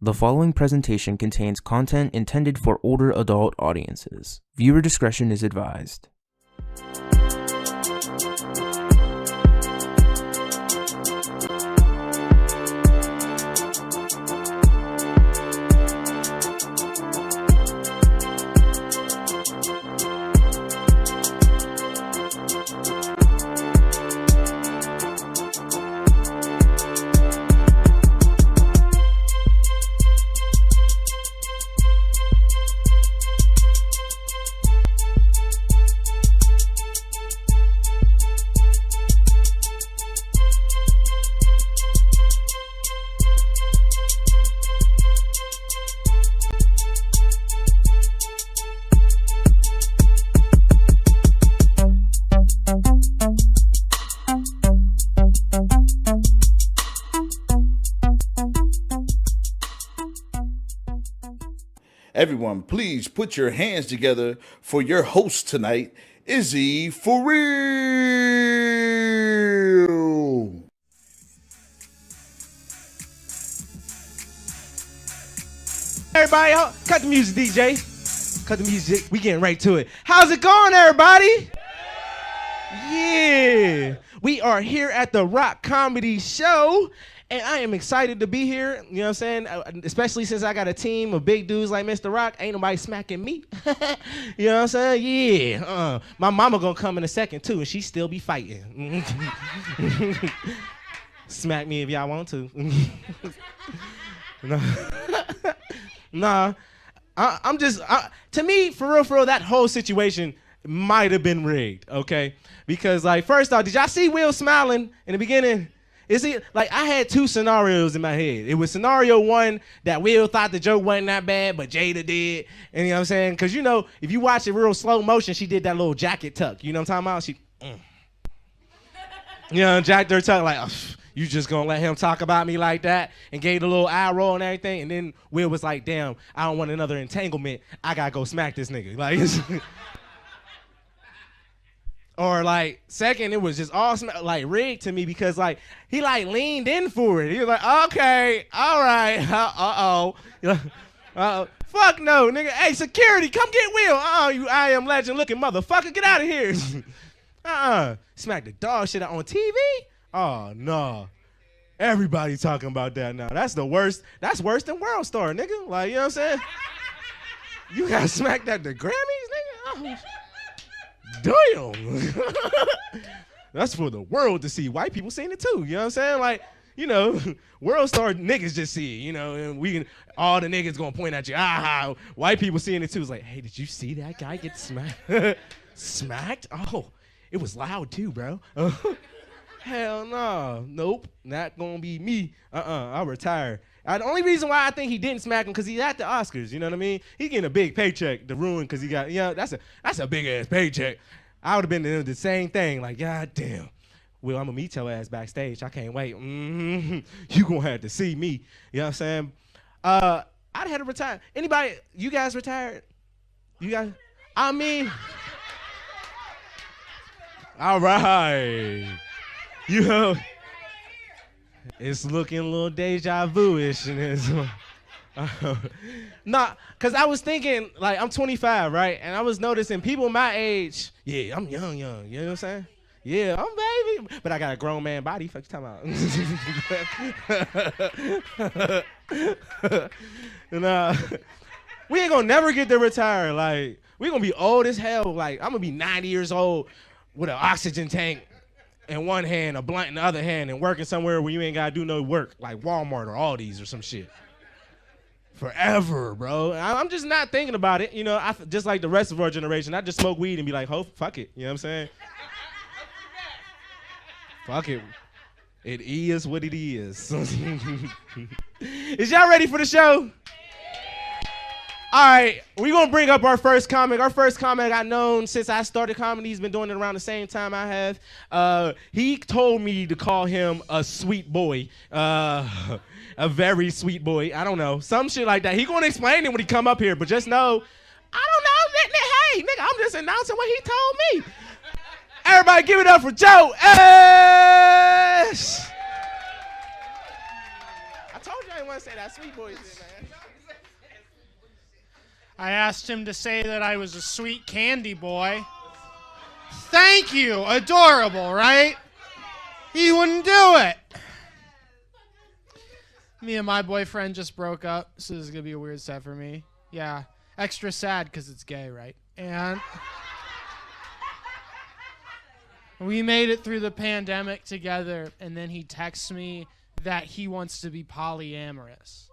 The following presentation contains content intended for older adult audiences. Viewer discretion is advised. Everyone, please put your hands together for your host tonight, Izzy For Real. Everybody, cut the music, DJ. Cut the music. We getting right to it. How's it going, everybody? Yeah. We are here at the Rock Comedy Show. And I am excited to be here, you know what I'm saying? Especially since I got a team of big dudes like Mr. Rock. Ain't nobody smacking me. You know what I'm saying? Yeah. My mama gonna come in a second, too, and she still be fighting. Smack me if y'all want to. Nah. I'm just, to me, for real, that whole situation might have been rigged, okay? Because, like, first off, did y'all see Will smiling in the beginning? Is it like I had two scenarios in my head? It was scenario one that Will thought the joke wasn't that bad, but Jada did. And you know what I'm saying? Because, you know, if you watch it real slow motion, she did that little jacket tuck. You know what I'm talking about? You know, jacked her tuck like, you just going to let him talk about me like that? And gave the little eye roll and everything. And then Will was like, damn, I don't want another entanglement. I got to go smack this nigga. Like, or like, second, it was just all like rigged to me because like he like leaned in for it. He was like, okay, all right, fuck no, nigga. Hey, security, come get Will. You I Am Legend looking motherfucker, get out of here. Smack the dog shit out on TV. Oh no, everybody talking about that now. That's the worst. That's worse than World Star, nigga. Like, you know what I'm saying? You got smacked at the Grammys, nigga. Damn. That's for the world to see. White people seen it too. You know what I'm saying? Like, you know, World Star niggas just see it, you know, and we can, all the niggas gonna point at you. White people seeing it too. It's like, hey, did you see that guy get smacked? Smacked? Oh, it was loud too, bro. Hell no. Nope. Not gonna be me. I'll retire. The only reason why I think he didn't smack him because he's at the Oscars, you know what I mean? He's getting a big paycheck to ruin because he got, you know, that's a big ass paycheck. I would have been doing the same thing, like, God damn. Well, I'm gonna meet your ass backstage. I can't wait. You gonna have to see me. You know what I'm saying? I'd have to retire. Anybody, you guys retired? You guys? I mean, all right. You know, it's looking a little deja vu-ish. Nah, because I was thinking, like, I'm 25, right? And I was noticing people my age, yeah, I'm young, you know what I'm saying? Yeah, I'm baby, but I got a grown man body. Fuck you talking about? And, we ain't gonna never get to retire. Like, we gonna be old as hell. Like, I'm gonna be 90 years old with an oxygen tank in one hand, a blunt in the other hand, and working somewhere where you ain't gotta do no work, like Walmart or Aldi's or some shit. Forever, bro. I'm just not thinking about it. You know, just like the rest of our generation, I just smoke weed and be like, fuck it. You know what I'm saying? Fuck it. It is what it is. Is y'all ready for the show? All right, we're going to bring up our first comic. Our first comic I've known since I started comedy. He's been doing it around the same time I have. He told me to call him a sweet boy, a very sweet boy. I don't know, some shit like that. He going to explain it when he come up here, but just know, I don't know. Hey, nigga, I'm just announcing what he told me. Everybody give it up for Joe Ash. I told you didn't want to say that sweet boy shit, man. I asked him to say that I was a sweet candy boy. Thank you. Adorable, right? He wouldn't do it. Me and my boyfriend just broke up, so this is going to be a weird set for me. Yeah. Extra sad because it's gay, right? And we made it through the pandemic together, and then he texts me that he wants to be polyamorous.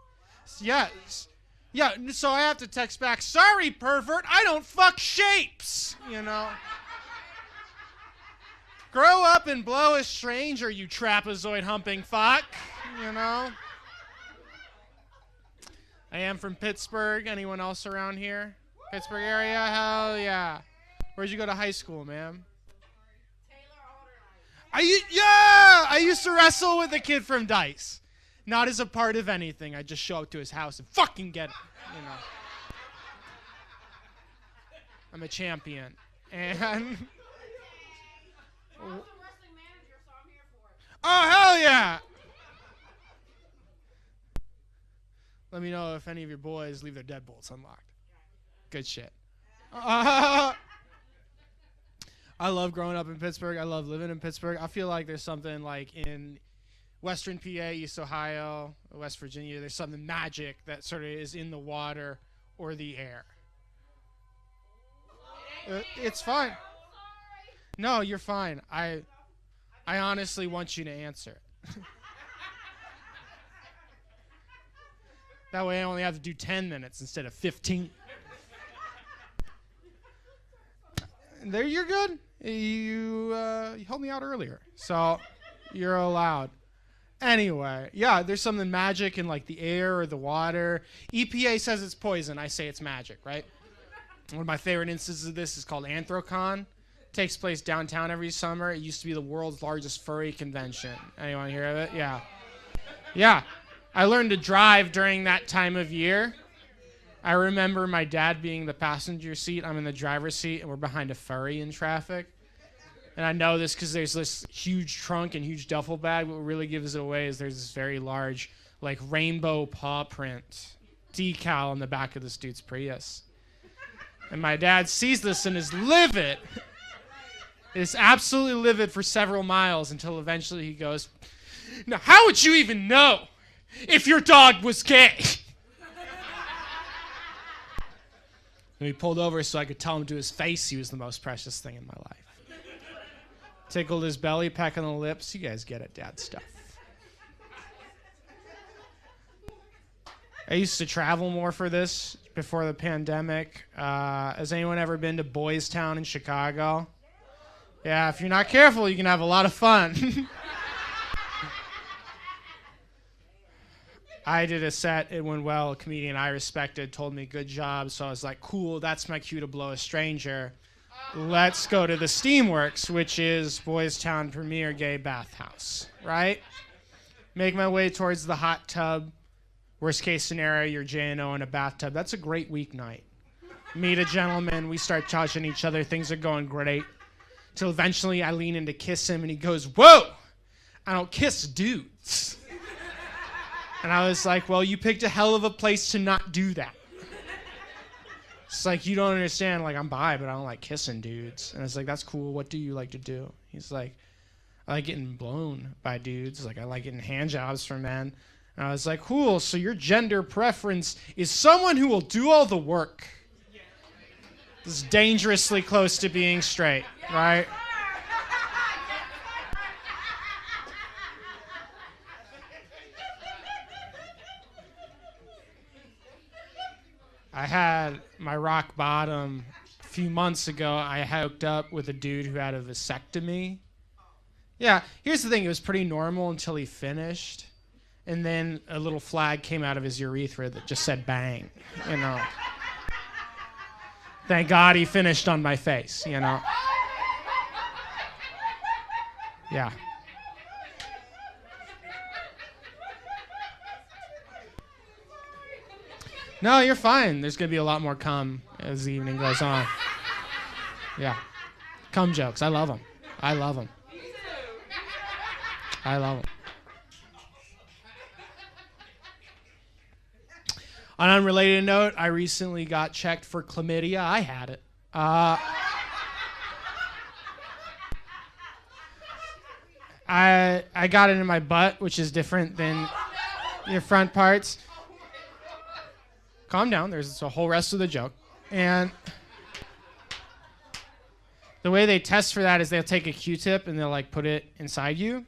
Yes. Yeah, so I have to text back, sorry, pervert, I don't fuck shapes, you know. Grow up and blow a stranger, you trapezoid humping fuck, you know. I am from Pittsburgh. Anyone else around here? Pittsburgh area? Hell yeah. Where'd you go to high school, ma'am? I used to wrestle with a kid from Dice. Not as a part of anything. I just show up to his house and fucking get it. You know. I'm a champion. And oh, hell yeah! Let me know if any of your boys leave their deadbolts unlocked. Good shit. I love growing up in Pittsburgh. I love living in Pittsburgh. I feel like there's something like in Western PA, East Ohio, West Virginia, there's something magic that sort of is in the water or the air. It's fine. No, you're fine. I honestly want you to answer. That way I only have to do 10 minutes instead of 15. There, you're good. You helped me out earlier, so you're allowed. Anyway, yeah, there's something magic in like the air or the water. EPA says it's poison. I say it's magic, right? One of my favorite instances of this is called Anthrocon. It takes place downtown every summer. It used to be the world's largest furry convention. Anyone hear of it? Yeah. Yeah. I learned to drive during that time of year. I remember my dad being in the passenger seat. I'm in the driver's seat, and we're behind a furry in traffic. And I know this because there's this huge trunk and huge duffel bag. What really gives it away is there's this very large, like, rainbow paw print decal on the back of this dude's Prius. And my dad sees this and is livid. Is absolutely livid for several miles until eventually he goes, now, how would you even know if your dog was gay? And he pulled over so I could tell him to his face he was the most precious thing in my life. Tickled his belly, peck on the lips. You guys get it, dad stuff. I used to travel more for this before the pandemic. Has anyone ever been to Boys Town in Chicago? Yeah, if you're not careful, you can have a lot of fun. I did a set, it went well. A comedian I respected told me good job, so I was like, cool, that's my cue to blow a stranger. Let's go to the Steamworks, which is Boys Town premier gay bathhouse, right? Make my way towards the hot tub. Worst case scenario, you're J&O in a bathtub. That's a great weeknight. Meet a gentleman, we start touching each other, things are going great. Till eventually I lean in to kiss him and he goes, whoa, I don't kiss dudes. And I was like, well, you picked a hell of a place to not do that. It's like, you don't understand, like, I'm bi, but I don't like kissing dudes. And it's like, that's cool. What do you like to do? He's like, I like getting blown by dudes. Like, I like getting hand jobs from men. And I was like, cool. So your gender preference is someone who will do all the work. This is dangerously close to being straight, right? I had my rock bottom a few months ago. I hooked up with a dude who had a vasectomy. Yeah, here's the thing. It was pretty normal until he finished. And then a little flag came out of his urethra that just said bang, you know. Thank God he finished on my face, you know. Yeah. No, you're fine. There's going to be a lot more cum as the evening goes on. Yeah. Cum jokes. I love them. I love them. I love them. On an unrelated note, I recently got checked for chlamydia. I had it. I got it in my butt, which is different than your front parts. Calm down. There's a whole rest of the joke. And the way they test for that is they'll take a Q-tip and they'll like put it inside you.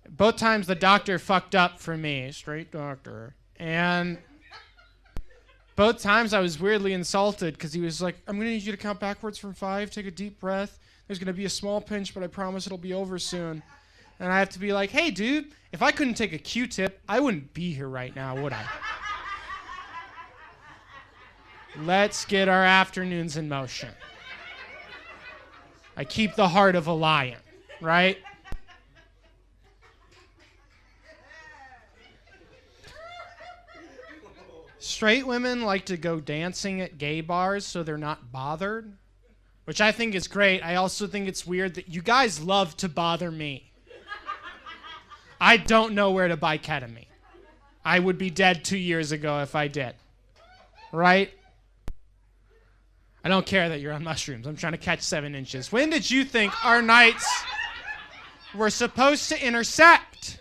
Both times the doctor fucked up for me, straight doctor. And both times I was weirdly insulted because he was like, I'm going to need you to count backwards from 5, take a deep breath. There's going to be a small pinch, but I promise it'll be over soon. And I have to be like, hey, dude, if I couldn't take a Q-tip, I wouldn't be here right now, would I? Let's get our afternoons in motion. I keep the heart of a lion, right? Straight women like to go dancing at gay bars so they're not bothered, which I think is great. I also think it's weird that you guys love to bother me. I don't know where to buy ketamine. I would be dead 2 years ago if I did. Right? I don't care that you're on mushrooms. I'm trying to catch 7 inches. When did you think our nights were supposed to intersect?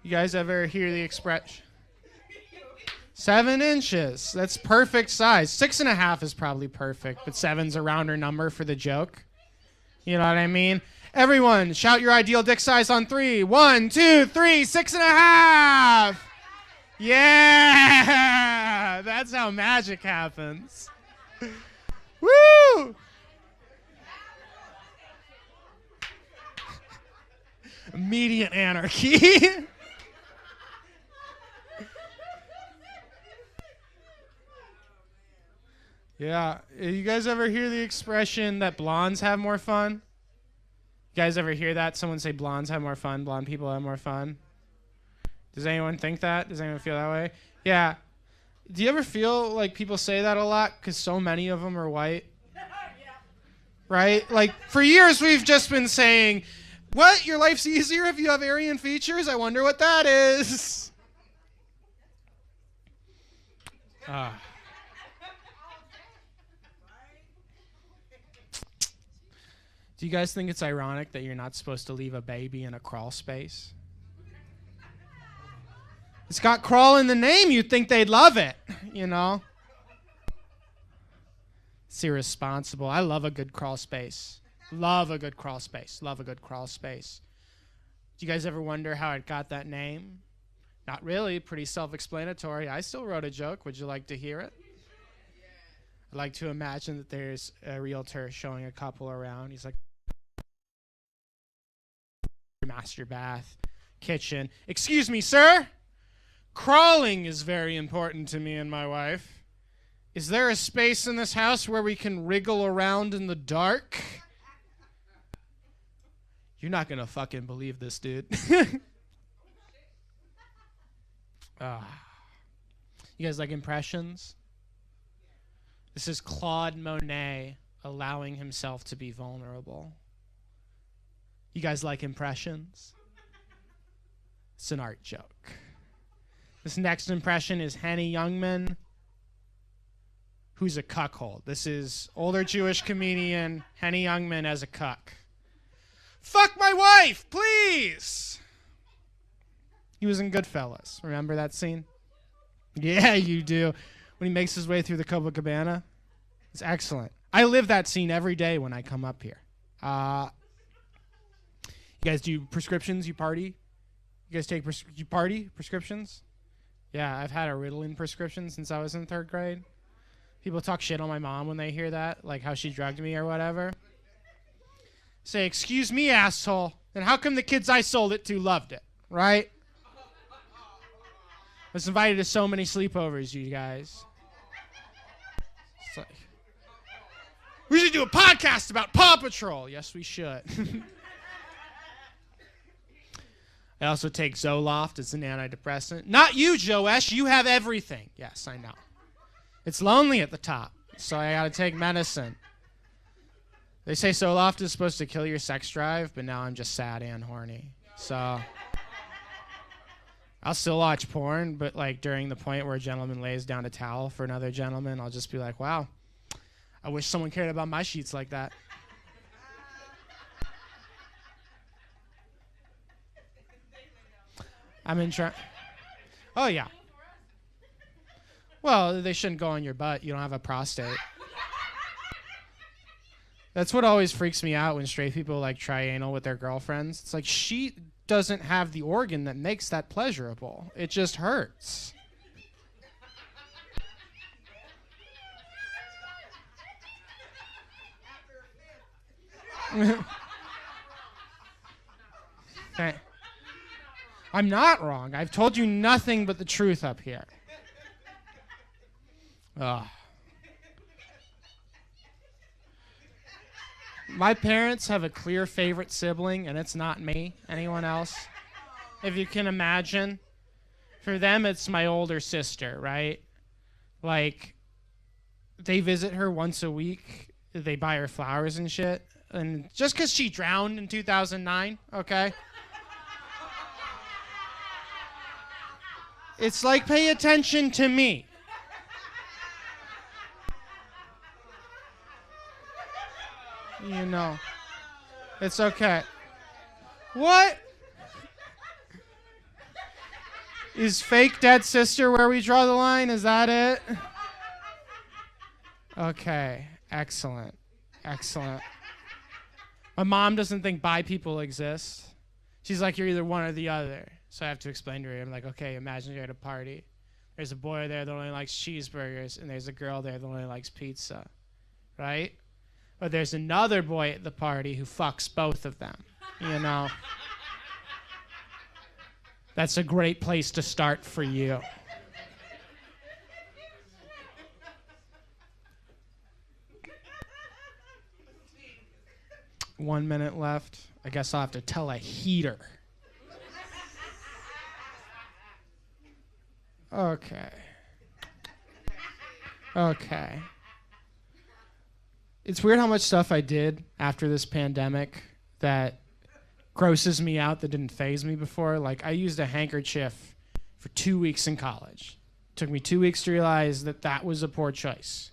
You guys ever hear the expression? 7 inches. That's perfect size. 6.5 is probably perfect, but 7's a rounder number for the joke. You know what I mean? Everyone, shout your ideal dick size on 3. 1, 2, 3, 6.5. Yeah, that's how magic happens. Woo! Immediate anarchy. Yeah, you guys ever hear the expression that blondes have more fun? You guys ever hear that? Someone say blondes have more fun, blonde people have more fun? Does anyone think that? Does anyone feel that way? Yeah. Do you ever feel like people say that a lot because so many of them are white? Right? Like, for years we've just been saying, what? Your life's easier if you have Aryan features? I wonder what that is. Do you guys think it's ironic that you're not supposed to leave a baby in a crawl space? It's got crawl in the name. You'd think they'd love it, you know? It's irresponsible. I love a good crawl space. Love a good crawl space. Love a good crawl space. Do you guys ever wonder how it got that name? Not really. Pretty self-explanatory. I still wrote a joke. Would you like to hear it? I'd like to imagine that there's a realtor showing a couple around. He's like, master bath, kitchen. Excuse me, sir. Crawling is very important to me and my wife. Is there a space in this house where we can wriggle around in the dark? You're not gonna fucking believe this, dude. You guys like impressions? This is Claude Monet allowing himself to be vulnerable. You guys like impressions? It's an art joke. This next impression is Henny Youngman, who's a cuckold. This is older Jewish comedian Henny Youngman as a cuck. Fuck my wife, please! He was in Goodfellas. Remember that scene? Yeah, you do. When he makes his way through the Copacabana. It's excellent. I live that scene every day when I come up here. You guys do prescriptions? You party? You guys take you party prescriptions? Yeah, I've had a Ritalin prescription since I was in 3rd grade. People talk shit on my mom when they hear that, like how she drugged me or whatever. Say, excuse me, asshole. Then how come the kids I sold it to loved it, right? I was invited to so many sleepovers, you guys. It's like, we should do a podcast about Paw Patrol. Yes, we should. I also take Zoloft. It's an antidepressant. Not you, Joesh. You have everything. Yes, I know. It's lonely at the top, so I gotta take medicine. They say Zoloft is supposed to kill your sex drive, but now I'm just sad and horny. So I'll still watch porn, but like during the point where a gentleman lays down a towel for another gentleman, I'll just be like, wow, I wish someone cared about my sheets like that. Oh, yeah. Well, they shouldn't go on your butt. You don't have a prostate. That's what always freaks me out when straight people like try anal with their girlfriends. It's like she doesn't have the organ that makes that pleasurable. It just hurts. Okay. I'm not wrong. I've told you nothing but the truth up here. Ugh. My parents have a clear favorite sibling, and it's not me. Anyone else? If you can imagine. For them, it's my older sister, right? Like, they visit her once a week. They buy her flowers and shit. And just because she drowned in 2009, okay? It's like, pay attention to me. You know. It's okay. What? Is fake dead sister where we draw the line? Is that it? Okay. Excellent. Excellent. My mom doesn't think bi people exist. She's like, you're either one or the other. So I have to explain to her. I'm like, okay, imagine you're at a party. There's a boy there that only likes cheeseburgers, and there's a girl there that only likes pizza. Right? But there's another boy at the party who fucks both of them. You know? That's a great place to start for you. One minute left. I guess I'll have to tell a heater. Okay. Okay. It's weird how much stuff I did after this pandemic that grosses me out that didn't faze me before. Like, I used a handkerchief for 2 weeks in college. It took me 2 weeks to realize that that was a poor choice.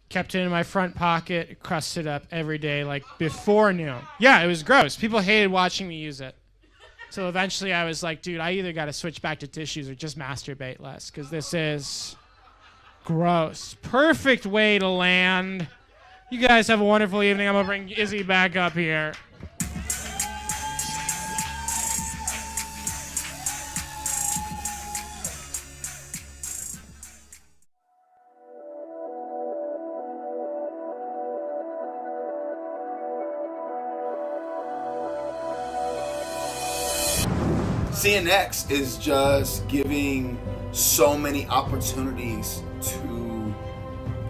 Kept it in my front pocket, crusted up every day, like before noon. Yeah, it was gross. People hated watching me use it. So eventually I was like, dude, I either got to switch back to tissues or just masturbate less, because this is gross. Perfect way to land. You guys have a wonderful evening. I'm going to bring Izzy back up here. CNX is just giving so many opportunities to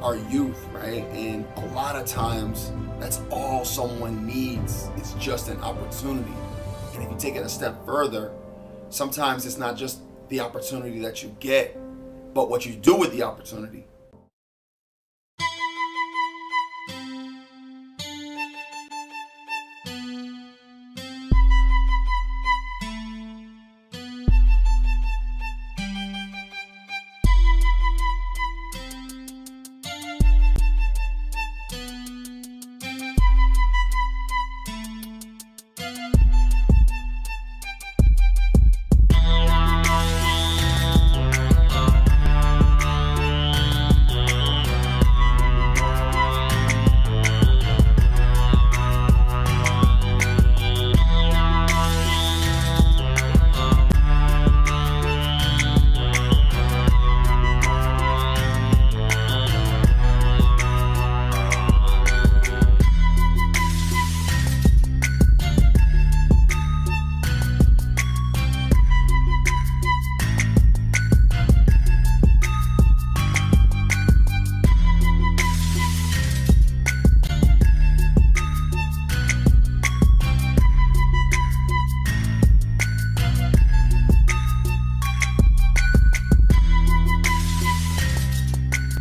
our youth, right? And a lot of times, that's all someone needs. It's just an opportunity. And if you take it a step further, sometimes it's not just the opportunity that you get, but what you do with the opportunity.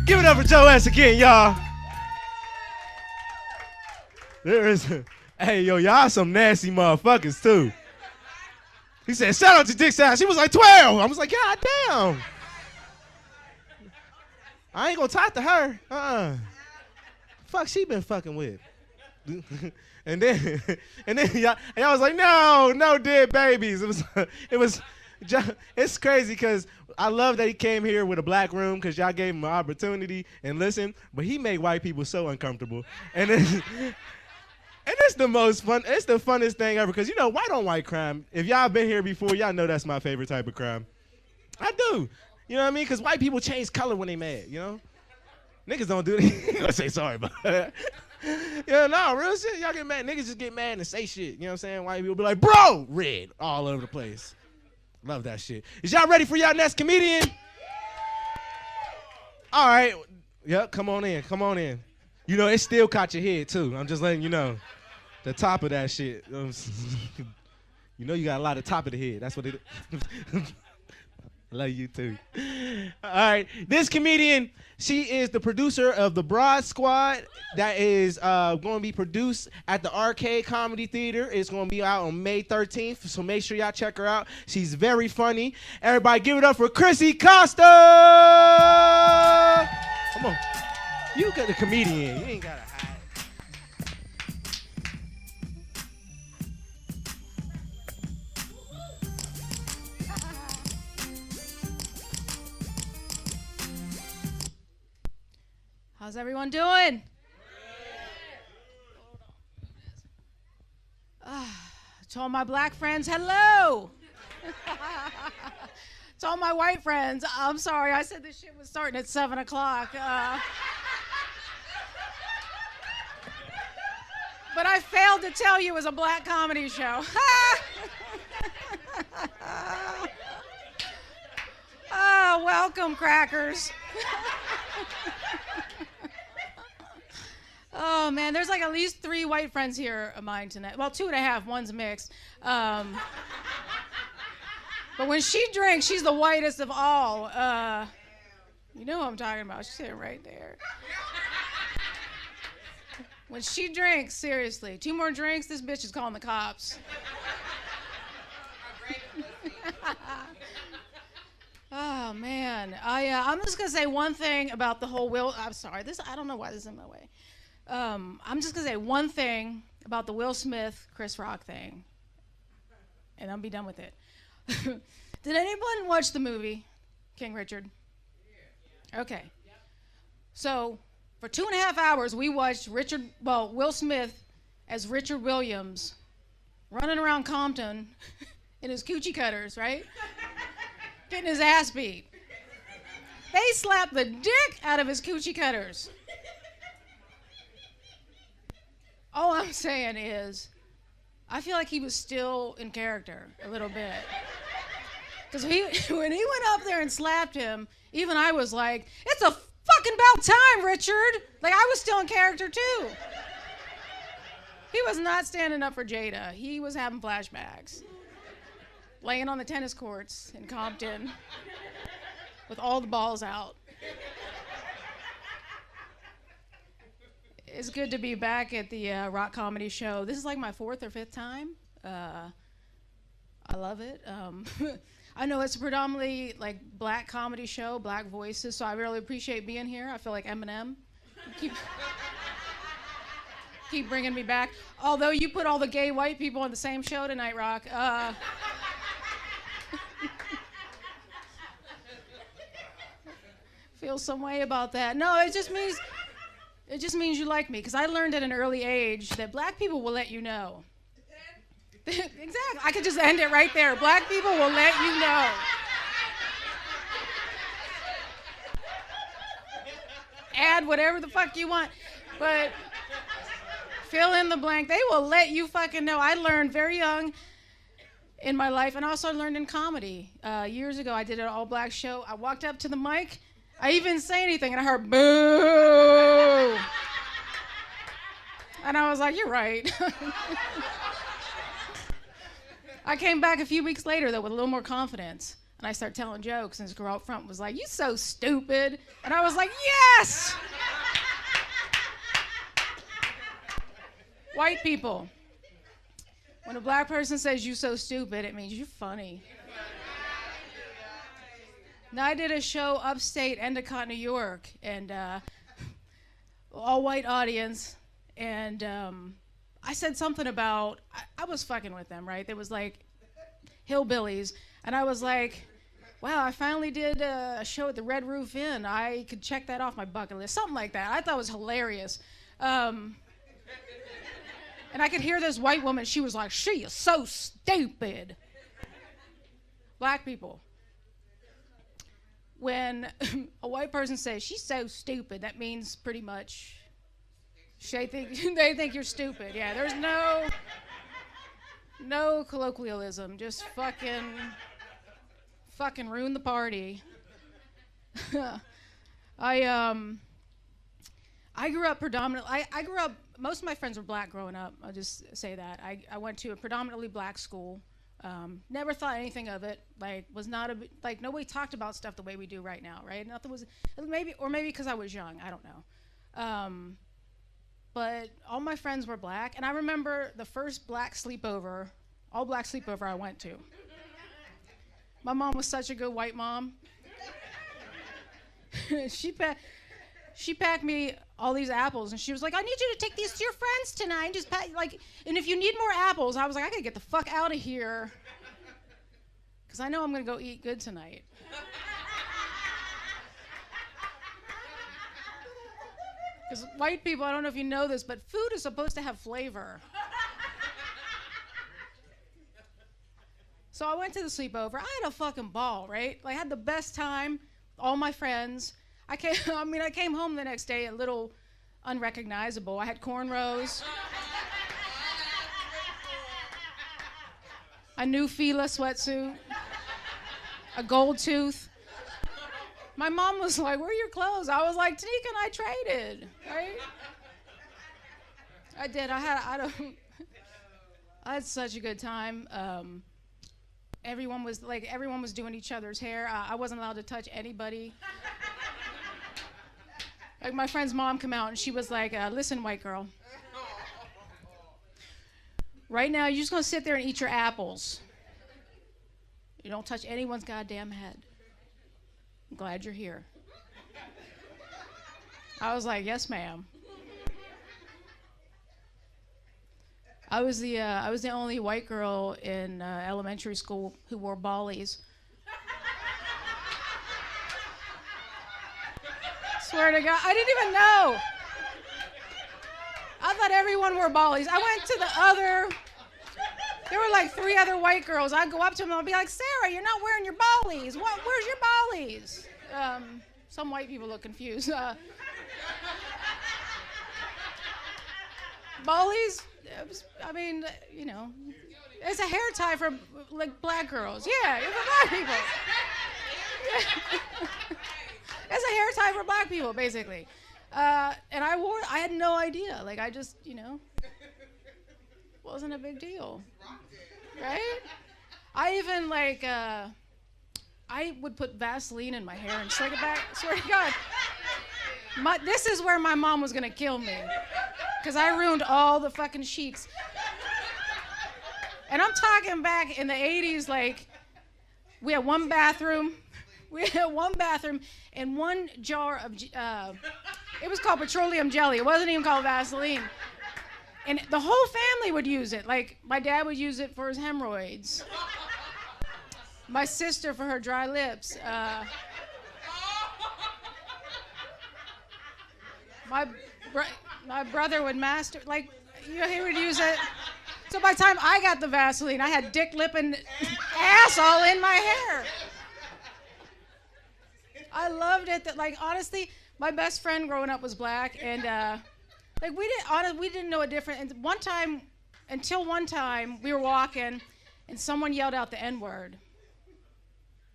Give it up for Joe S again, y'all. There is, hey, yo, y'all some nasty motherfuckers too. He said, shout out to dick size. She was like 12. I was like, God damn. I ain't gonna talk to her. Fuck she been fucking with. and then y'all was like, no dead babies. It's crazy because I love that he came here with a black room because y'all gave him an opportunity and listen, but he made white people so uncomfortable. And then and it's the most fun, it's the funnest thing ever because, you know, white on white crime, if y'all been here before, y'all know that's my favorite type of crime. I do. You know what I mean? Because white people change color when they mad, you know? Niggas don't do that. I say sorry, but yeah, no, real shit. Y'all get mad. Niggas just get mad and say shit. You know what I'm saying? White people be like, bro, red all over the place. Love that shit. Is y'all ready for y'all next comedian? All right. Yep, come on in. Come on in. You know, it still caught your head, too. I'm just letting you know. The top of that shit. You know you got a lot of top of the head. That's what it is. Love you too. All right, this comedian, she is the producer of the Broad Squad that is going to be produced at the Arcade Comedy Theater. It's going to be out on May 13th, so make sure y'all check her out. She's very funny. Everybody give it up for Chrissy Costa! Come on. You got the comedian. You ain't got to hide. How's everyone doing? To all my black friends, hello. To all my white friends, I'm sorry, I said this shit was starting at 7 o'clock. But I failed to tell you it was a black comedy show. Oh, welcome, crackers. Oh, man, there's like at least 3 white friends here of mine tonight. Well, 2.5, one's mixed. But when she drinks, she's the whitest of all. You know what I'm talking about. She's sitting right there. When she drinks, seriously, 2 more drinks, this bitch is calling the cops. Oh, man. I'm just going to say one thing about the whole I'm sorry. I don't know why this is in my way. I'm just going to say one thing about the Will Smith, Chris Rock thing. And I'll be done with it. Did anyone watch the movie, King Richard? Okay. So, for 2.5 hours, we watched Will Smith as Richard Williams running around Compton in his coochie cutters, right? Getting his ass beat. They slapped the dick out of his coochie cutters. All I'm saying is, I feel like he was still in character a little bit. Because when he went up there and slapped him, even I was like, it's a fucking about time, Richard. Like, I was still in character, too. He was not standing up for Jada. He was having flashbacks. Laying on the tennis courts in Compton with all the balls out. It's good to be back at the Rock Comedy Show. This is like my 4th or 5th time. I love it. I know it's a predominantly like black comedy show, black voices, so I really appreciate being here. I feel like Eminem. Keep bringing me back. Although you put all the gay white people on the same show tonight, Rock. Feel some way about that. No, it just means you like me, because I learned at an early age that black people will let you know. Exactly. I could just end it right there. Black people will let you know. Add whatever the fuck you want, but fill in the blank. They will let you fucking know. I learned very young in my life, and also learned in comedy. Years ago, I did an all-black show. I walked up to the mic. I even didn't say anything, and I heard boo. And I was like, you're right. I came back a few weeks later, though, with a little more confidence. And I started telling jokes, and this girl up front was like, you so stupid. And I was like, yes! White people. When a black person says you so stupid, it means you're funny. Now, I did a show upstate Endicott, New York, and all white audience, and I said something about, I was fucking with them, right? There was like hillbillies, and I was like, wow, I finally did a show at the Red Roof Inn. I could check that off my bucket list, something like that. I thought it was hilarious. And I could hear this white woman, she was like, she is so stupid. Black people. When a white person says, she's so stupid, that means pretty much they think you're stupid. Yeah, there's no colloquialism, just fucking ruin the party. I grew up predominantly, I grew up, most of my friends were black growing up, I'll just say that. I went to a predominantly black school. Never thought anything of it. Like, was not like, nobody talked about stuff the way we do right now, right? Nothing was, maybe because I was young, I don't know. But all my friends were black, and I remember the first black sleepover, all black sleepover I went to. My mom was such a good white mom. She packed me all these apples, and she was like, I need you to take these to your friends tonight. And just and if you need more apples, I was like, I gotta get the fuck out of here, because I know I'm gonna go eat good tonight. Because white people, I don't know if you know this, but food is supposed to have flavor. So I went to the sleepover. I had a fucking ball, right? Like, I had the best time, all my friends. I came home the next day a little unrecognizable. I had cornrows, a new Fila sweatsuit, a gold tooth. My mom was like, where are your clothes? I was like, Tanika and I traded, right? I did. I had such a good time. Everyone was doing each other's hair. I wasn't allowed to touch anybody. Like, my friend's mom came out and she was like, listen, white girl. Right now, you're just gonna sit there and eat your apples. You don't touch anyone's goddamn head. I'm glad you're here. I was like, yes, ma'am. I was the only white girl in elementary school who wore ballies. Swear to God, I didn't even know. I thought everyone wore ballies. I went to there were like 3 other white girls. I'd go up to them and I'd be like, Sarah, you're not wearing your ballies. Where's your ballies? Some white people look confused. Ballies? It's a hair tie for like black girls. Yeah, it's for black people. It's a hair tie for black people, basically. And I had no idea. Like, I just, wasn't a big deal. Right? I even, I would put Vaseline in my hair and slick it back. Swear to God. This is where my mom was going to kill me. Because I ruined all the fucking sheets. And I'm talking back in the 80s, like, we had one bathroom. We had one bathroom and one jar of, it was called petroleum jelly. It wasn't even called Vaseline. And the whole family would use it. Like, my dad would use it for his hemorrhoids. My sister for her dry lips. My brother would he would use it. So by the time I got the Vaseline, I had dick, lip, and ass all in my hair. I loved it. Honestly, my best friend growing up was black, and we didn't know a difference. And until one time, we were walking, and someone yelled out the N-word,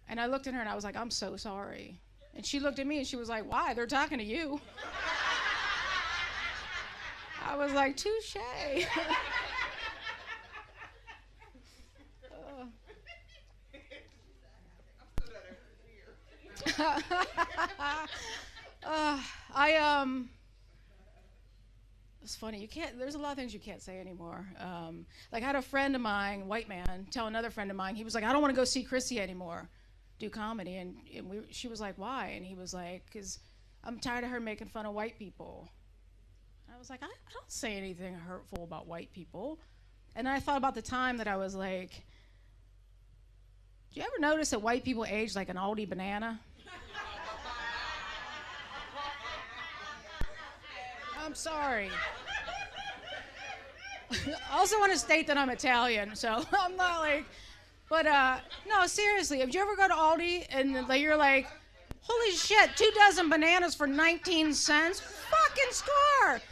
and I looked at her and I was like, I'm so sorry. And she looked at me and she was like, why? They're talking to you. I was like, touche. it's funny. There's a lot of things you can't say anymore. Like I had a friend of mine, white man, tell another friend of mine. He was like, I don't want to go see Chrissy anymore, do comedy. And she was like, why? And he was like, because I'm tired of her making fun of white people. I was like, I don't say anything hurtful about white people. And I thought about the time that I was like, do you ever notice that white people age like an Aldi banana? I'm sorry. I also want to state that I'm Italian, so I'm not like, but no, seriously, if you ever go to Aldi and you're like, holy shit, 2 dozen bananas for 19 cents? Fucking score!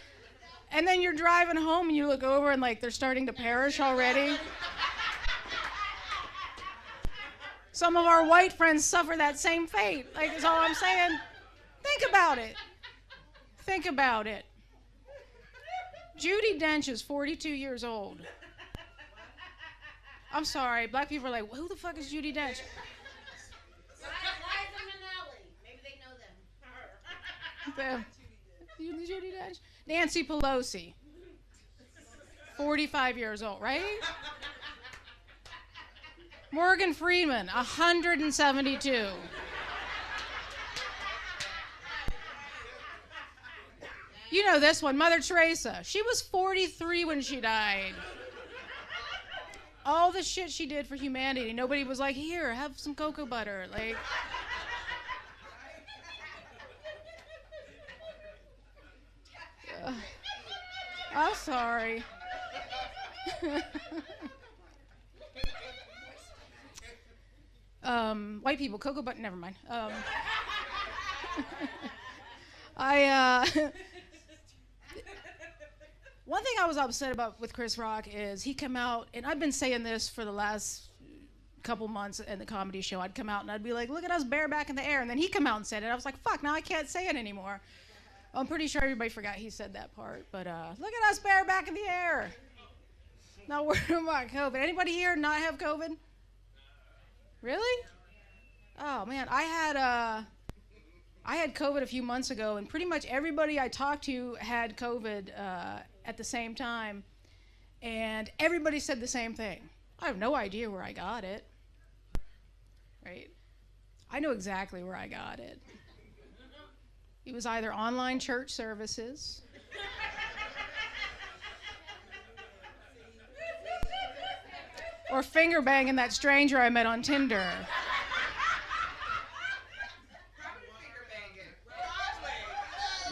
And then you're driving home and you look over and like they're starting to perish already. Some of our white friends suffer that same fate. Like, is all I'm saying. Think about it. Think about it. Judi Dench is 42 years old. I'm sorry, black people are like, who the fuck is Judi Dench? Maybe they know them. Judi Dench? Nancy Pelosi. 45 years old, right? Morgan Freeman, 172. You know this one, Mother Teresa. She was 43 when she died. All the shit she did for humanity. Nobody was like, here, have some cocoa butter. Like, I'm sorry. White people, cocoa butter, never mind. One thing I was upset about with Chris Rock is he came out, and I've been saying this for the last couple months in the comedy show. I'd come out and I'd be like, look at us bareback in the air. And then he come out and said it. I was like, fuck, now I can't say it anymore. I'm pretty sure everybody forgot he said that part. But look at us bareback in the air. Not worried about COVID. Anybody here not have COVID? Really? Oh, man. I had COVID a few months ago, and pretty much everybody I talked to had COVID at the same time, and everybody said the same thing. I have no idea where I got it, right? I know exactly where I got it. It was either online church services, or finger banging that stranger I met on Tinder.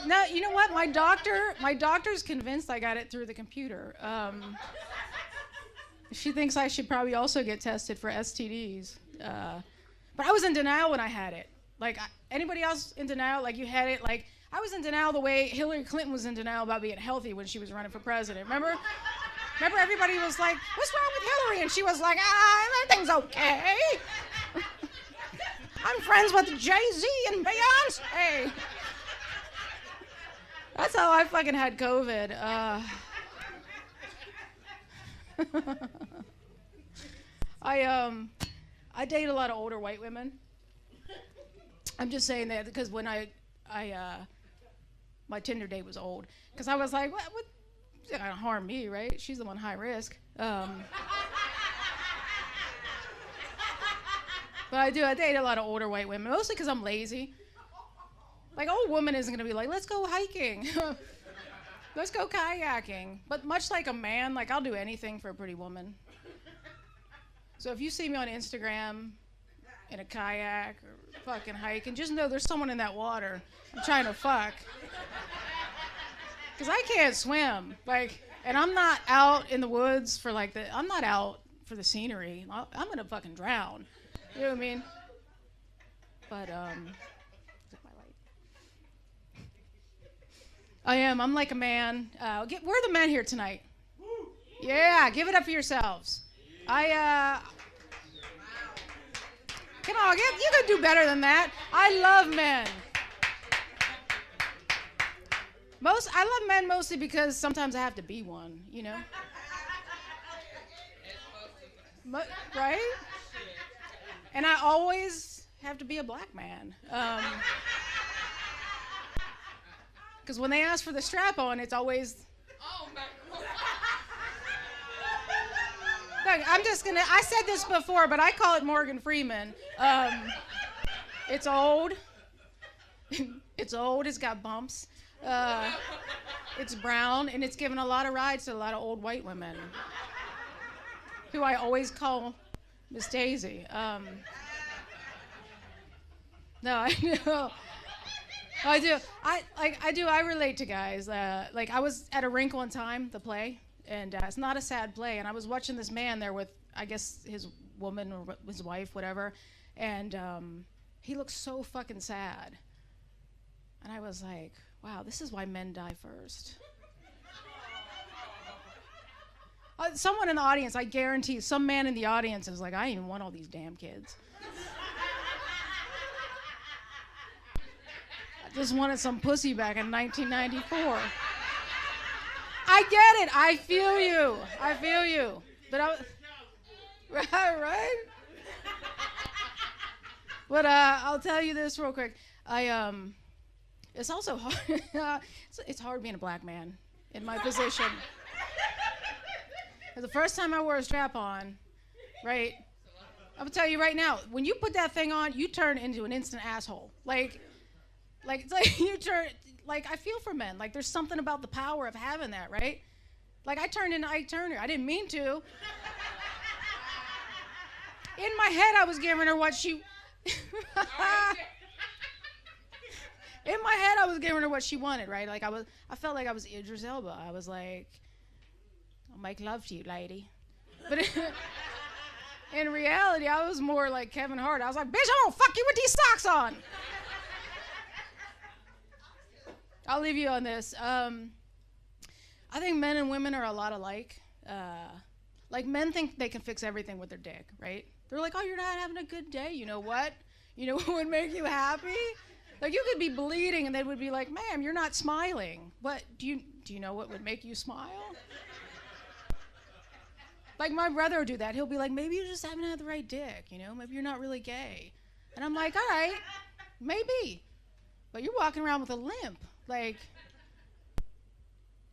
No, you know what? My doctor's convinced I got it through the computer. She thinks I should probably also get tested for STDs. But I was in denial when I had it. Like, anybody else in denial? Like, you had it? Like, I was in denial the way Hillary Clinton was in denial about being healthy when she was running for president. Remember everybody was like, what's wrong with Hillary? And she was like, everything's okay. I'm friends with Jay-Z and Beyonce. That's how I fucking had COVID. I date a lot of older white women. I'm just saying that because when my Tinder date was old, because I was like, what she's not gonna harm me, right? She's the one high risk. But I date a lot of older white women, mostly because I'm lazy. Like, old woman isn't gonna be like, let's go hiking. Let's go kayaking. But much like a man, like, I'll do anything for a pretty woman. So if you see me on Instagram in a kayak or fucking hiking, just know there's someone in that water I'm trying to fuck. Because I can't swim. Like, and I'm not out in the woods for I'm not out for the scenery. I'm gonna fucking drown. You know what I mean? But, I am. I'm like a man. We're the men here tonight. Yeah, give it up for yourselves. Come on, you can do better than that. I love men. I love men mostly because sometimes I have to be one, you know? Right? And I always have to be a black man. Because when they ask for the strap on, it's always Look, I said this before, but I call it Morgan Freeman. It's old. It's old, it's got bumps. It's brown, and it's given a lot of rides to a lot of old white women, who I always call Miss Daisy. No, I know. I do. I relate to guys. Like, I was at A Wrinkle in Time, the play, and it's not a sad play. And I was watching this man there with, I guess, his woman or his wife, whatever. And he looked so fucking sad. And I was like, wow, this is why men die first. Someone in the audience, I guarantee, some man in the audience is like, I didn't even want all these damn kids. I just wanted some pussy back in 1994. I get it. I feel you. But right? But I'll tell you this real quick. It's also hard. It's hard being a black man in my position. The first time I wore a strap on, right? I'm gonna tell you right now, when you put that thing on, you turn into an instant asshole. Like it's like you turn. Like, I feel for men. Like, there's something about the power of having that, right? Like, I turned into Ike Turner. I didn't mean to. In my head, I was giving her what she. In my head, I was giving her what she wanted, right? Like, I felt like I was Idris Elba. I was like, I'll make love to you, lady. But in reality, I was more like Kevin Hart. I was like, bitch, I'm gonna fuck you with these socks on. I'll leave you on this. I think men and women are a lot alike. Like, men think they can fix everything with their dick, right? They're like, oh, you're not having a good day. You know what? You know what would make you happy? Like, you could be bleeding and they would be like, ma'am, you're not smiling. What, do you know what would make you smile? Like, my brother would do that. He'll be like, maybe you just haven't had the right dick, you know? Maybe you're not really gay. And I'm like, all right, maybe. But you're walking around with a limp. Like,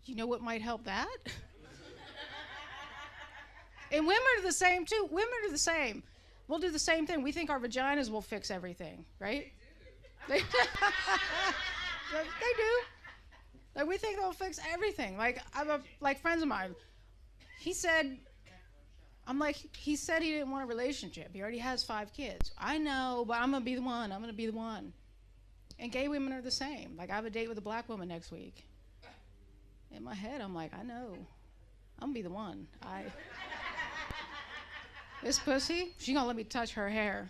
you know what might help that? And women are the same, too. Women are the same. We'll do the same thing. We think our vaginas will fix everything, right? They do. Like, we think they'll fix everything. Like, like, friends of mine, he said he didn't want a relationship. He already has 5 kids. I know, but I'm going to be the one. And gay women are the same. Like, I have a date with a black woman next week. In my head, I'm like, I know. I'm going to be the one. This pussy, she going to let me touch her hair.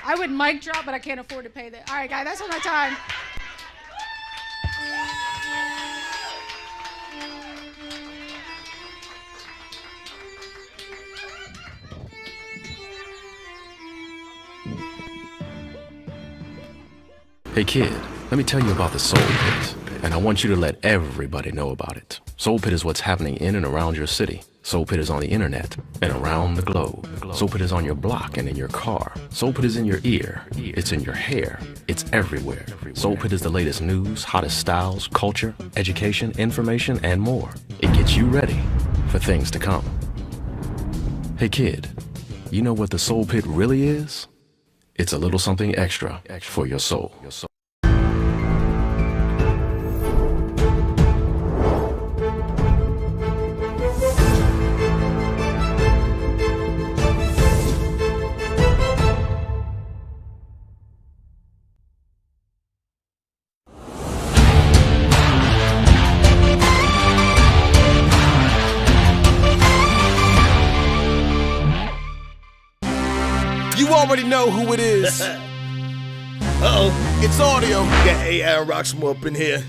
I would mic drop, but I can't afford to pay that. All right, guys, that's all my time. Hey kid, let me tell you about the Soul Pit, and I want you to let everybody know about it. Soul Pit is what's happening in and around your city. Soul Pit is on the internet and around the globe. Soul Pit is on your block and in your car. Soul Pit is in your ear. It's in your hair. It's everywhere. Soul Pit is the latest news, hottest styles, culture, education, information, and more. It gets you ready for things to come. Hey kid, you know what the Soul Pit really is? It's a little something extra for your soul. You already know who it is. Uh-oh. It's audio. Got AI Rocksmore up in here.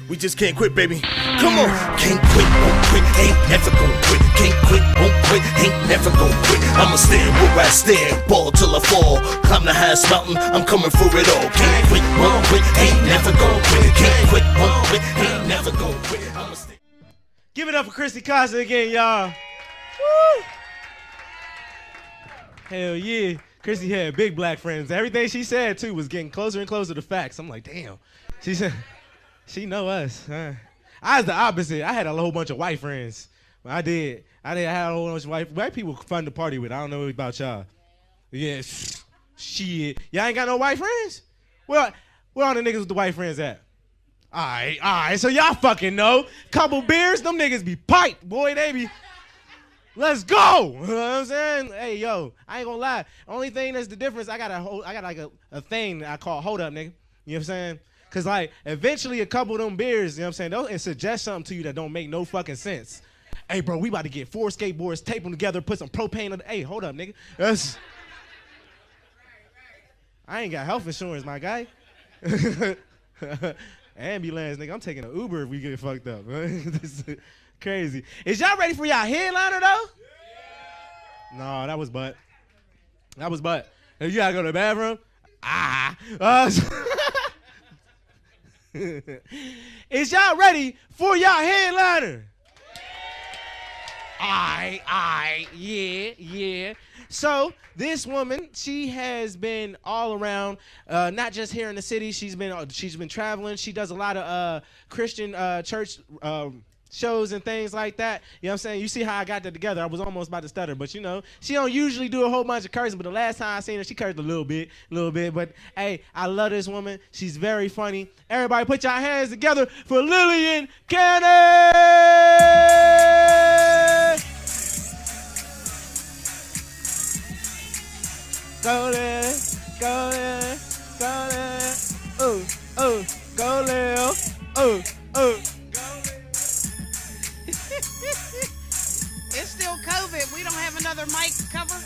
We just can't quit, baby. Come on. Can't quit, won't quit, ain't never gon' quit. Can't quit, won't quit, ain't never gon' quit. I'ma stand where I stand, ball till I fall. Climb the highest mountain, I'm coming for it all. Can't quit, won't quit, ain't never gon' quit. Can't quit, won't quit, ain't never gon' quit. I'ma stand. Give it up for Chrissy Casa again, y'all. Woo! Hell yeah. Chrissy had big black friends. Everything she said, too, was getting closer and closer to facts. I'm like, damn. She said, she know us. Huh? I was the opposite. I had a whole bunch of white friends. I did. I had a whole bunch of white people fun to party with. I don't know about y'all. Yeah, shit. Y'all ain't got no white friends? Well, where all the niggas with the white friends at? All right. So y'all fucking know. Couple beers, them niggas be piped, boy. They be. Let's go. You know what I'm saying? Hey, yo, I ain't gonna lie. Only thing that's the difference, I got like a thing that I call hold up, nigga. You know what I'm saying? Cause like eventually a couple of them beers, you know what I'm saying, they'll suggest something to you that don't make no fucking sense. Hey, bro, we about to get 4 skateboards, tape them together, put some propane on the. Hey, hold up, nigga. I ain't got health insurance, my guy. Ambulance, nigga. I'm taking an Uber if we get fucked up. This is crazy. Is y'all ready for y'all headliner though? Yeah. No, that was butt. You gotta go to the bathroom? Is y'all ready for y'all headliner? Yeah. So this woman, she has been all around, not just here in the city. She's been traveling. She does a lot of Christian church shows and things like that. You know what I'm saying? You see how I got that together. I was almost about to stutter, but you know, she don't usually do a whole bunch of cursing, but the last time I seen her, she cursed a little bit. But hey, I love this woman. She's very funny. Everybody put your hands together for Lillian Cannon! Go there, go there, go there. Go Lil. It's still COVID. We don't have another mic cover.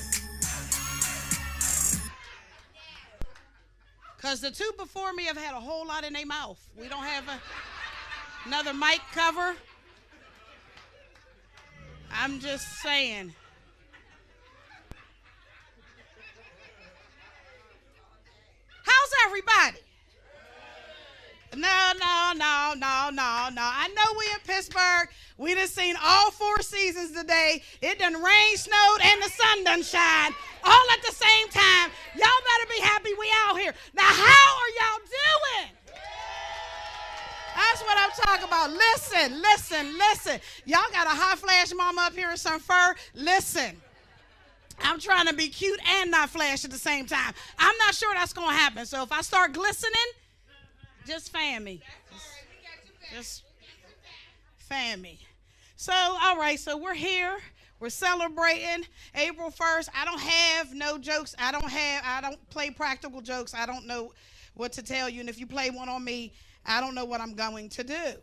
Because the two before me have had a whole lot in their mouth. We don't have another mic cover. I'm just saying. How's everybody? No. I know we in Pittsburgh. We done seen all 4 seasons today. It done rain, snowed, and the sun done shine all at the same time. Y'all better be happy we out here. Now, how are y'all doing? That's what I'm talking about. Listen. Y'all got a hot flash mama up here in some fur. Listen. I'm trying to be cute and not flash at the same time. I'm not sure that's going to happen. So if I start glistening, just fan me. Just fan me. So, all right, so we're here. We're celebrating April 1st. I don't have no jokes. I don't play practical jokes. I don't know what to tell you. And if you play one on me, I don't know what I'm going to do.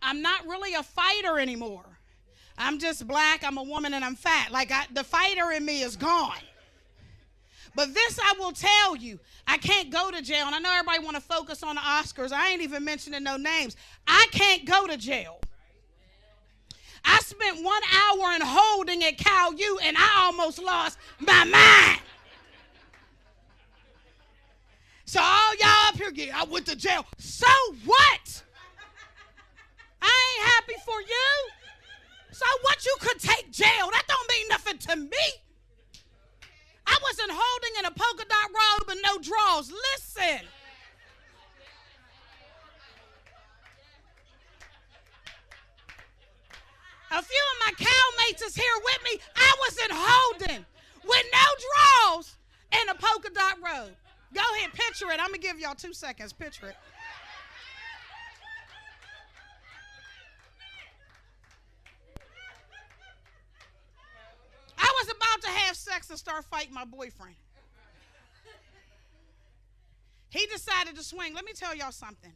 I'm not really a fighter anymore. I'm just black, I'm a woman, and I'm fat. Like, the fighter in me is gone. But this I will tell you, I can't go to jail. And I know everybody want to focus on the Oscars. I ain't even mentioning no names. I can't go to jail. I spent 1 hour in holding at Cal U, and I almost lost my mind. So all y'all up here, I went to jail. So what? I ain't happy for you. So what, you could take jail? That don't mean nothing to me. I wasn't holding in a polka dot robe and no drawers. Listen. A few of my cow mates is here with me. I wasn't holding with no drawers and a polka dot robe. Go ahead, picture it. I'm going to give y'all 2 seconds. Picture it. I was about to have sex and start fighting my boyfriend. He decided to swing. Let me tell y'all something.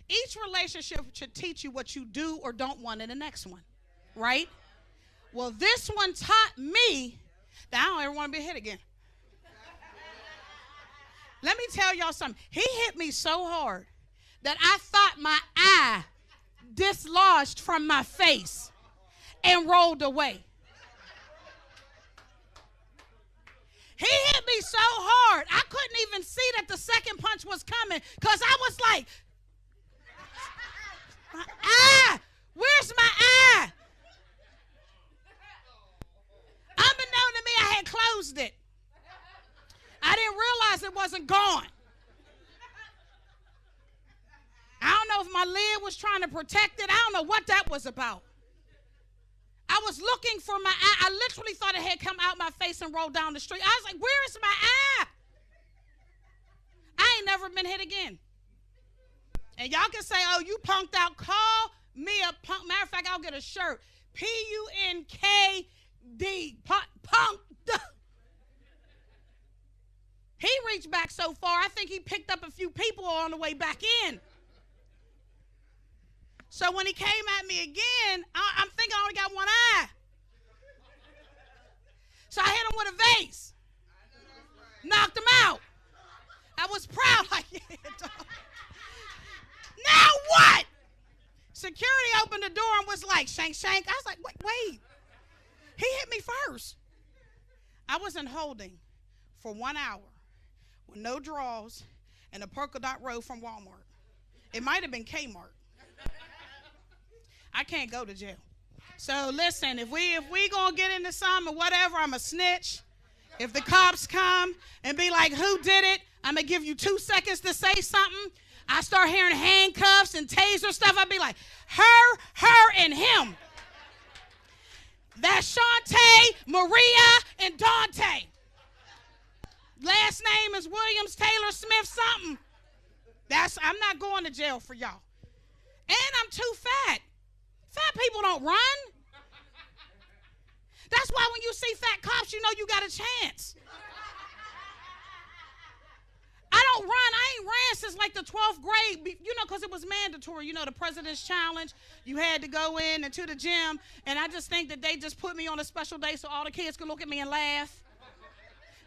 Each relationship should teach you what you do or don't want in the next one, right? Well, this one taught me that I don't ever want to be hit again. Let me tell y'all something. He hit me so hard that I thought my eye dislodged from my face and rolled away. He hit me so hard, I couldn't even see that the second punch was coming because I was like, my eye, where's my eye? Unbeknown to me, I had closed it. I didn't realize it wasn't gone. know if my lid was trying to protect it. I don't know what that was about. I was looking for my eye. I literally thought it had come out my face and rolled down the street. I was like, where is my eye? I ain't never been hit again. And y'all can say, oh, you punked out. Call me a punk. Matter of fact, I'll get a shirt. P-U-N-K-D. Punked. He reached back so far, I think he picked up a few people on the way back in. So when he came at me again, I'm thinking I only got one eye. So I hit him with a vase. Knocked him out. I was proud. Like, yeah, dog. Now what? Security opened the door and was like, shank, shank. I was like, wait. He hit me first. I was in holding for 1 hour with no drawers and a polka dot robe from Walmart. It might have been Kmart. I can't go to jail. So listen, if we gonna get into something or whatever, I'm a snitch. If the cops come and be like, who did it? I'm gonna give you 2 seconds to say something. I start hearing handcuffs and taser stuff. I'd be like, her, and him. That's Shantae, Maria, and Dante. Last name is Williams, Taylor, Smith, something. I'm not going to jail for y'all. And I'm too fat. Fat people don't run. That's why when you see fat cops, you know you got a chance. I don't run. I ain't ran since like the 12th grade, because it was mandatory. The President's Challenge. You had to go in and to the gym. And I just think that they just put me on a special day so all the kids could look at me and laugh.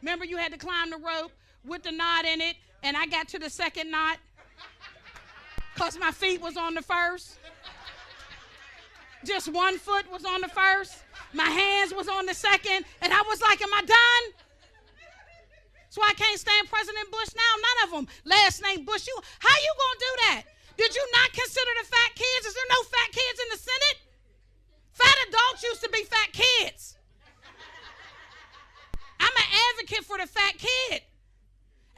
Remember, you had to climb the rope with the knot in it, and I got to the second knot because my feet was on the first. Just one foot was on the first. My hands was on the second, and I was like, am I done? So I can't stand President Bush now. None of them. Last name Bush. How you gonna do that? Did you not consider the fat kids? Is there no fat kids in the Senate? Fat adults used to be fat kids. I'm an advocate for the fat kid.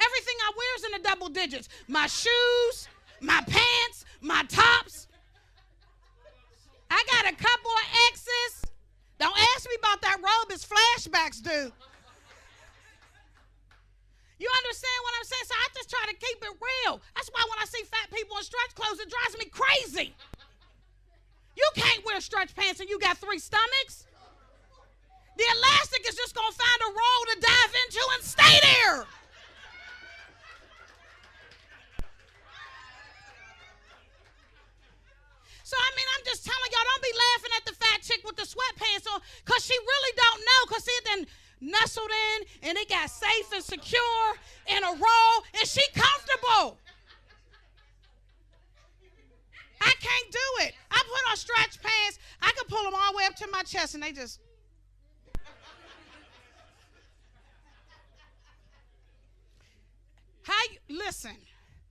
Everything I wear is in the double digits. My shoes, my pants, my tops. I got a couple of X's. Don't ask me about that robe. It's flashbacks, dude. You understand what I'm saying? So I just try to keep it real. That's why when I see fat people in stretch clothes, it drives me crazy. You can't wear stretch pants and you got 3 stomachs. The elastic is just going to find a roll to dive into and stay there. So, I'm just telling y'all, don't be laughing at the fat chick with the sweatpants on because she really don't know because it then nestled in and it got safe and secure in a roll and she comfortable. I can't do it. I put on stretch pants. I can pull them all the way up to my chest and they just... Listen,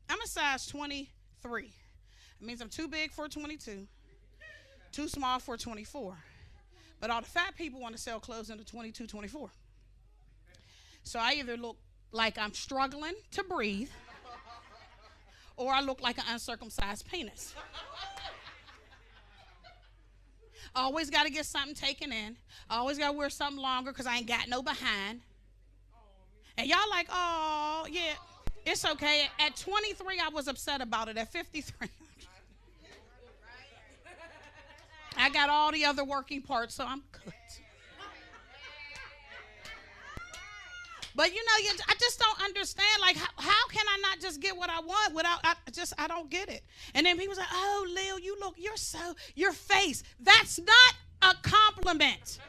I'm a size 23. It means I'm too big for a 22, too small for a 24. But all the fat people want to sell clothes in a 22, 24. So I either look like I'm struggling to breathe or I look like an uncircumcised penis. I always got to get something taken in. I always got to wear something longer because I ain't got no behind. And y'all like, oh, yeah. It's okay. At 23, I was upset about it. At 53, I got all the other working parts, so I'm good. But I just don't understand. Like, how can I not just get what I want without? I don't get it. And then people say, "Oh, Lil, your face. That's not a compliment.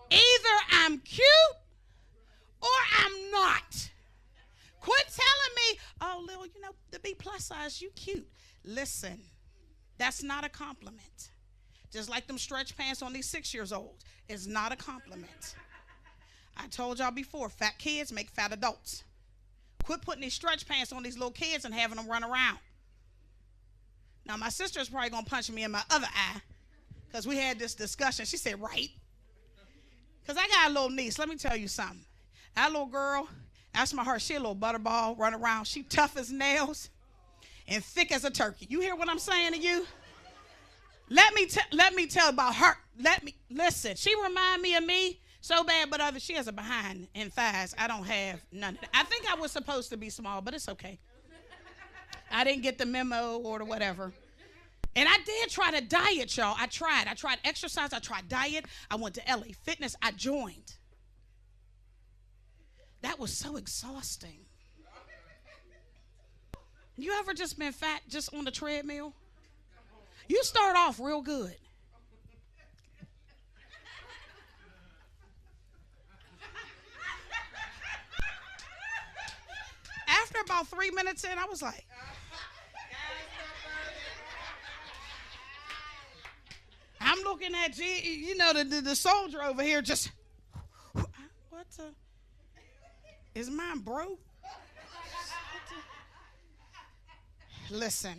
Either I'm cute." Or I'm not. Quit telling me, oh, Lil, to be plus size, you cute. Listen, that's not a compliment. Just like them stretch pants on these 6-year-olds. It's not a compliment. I told y'all before, fat kids make fat adults. Quit putting these stretch pants on these little kids and having them run around. Now, my sister's probably going to punch me in my other eye because we had this discussion. She said, right. Because I got a little niece. Let me tell you something. That little girl, That's my heart. She a little butterball, run around. She tough as nails and thick as a turkey. You hear what I'm saying to you? Let me tell about her. Listen. She remind me of me so bad, but she has a behind and thighs. I don't have none of that. I think I was supposed to be small, but it's okay. I didn't get the memo or the whatever. And I did try to diet, y'all. I tried exercise. I tried diet. I went to LA Fitness. I joined. That was so exhausting. You ever just been fat just on the treadmill? You start off real good. After about 3 minutes in, I was like, I'm looking at the soldier over here just, what the, is mine broke? Listen,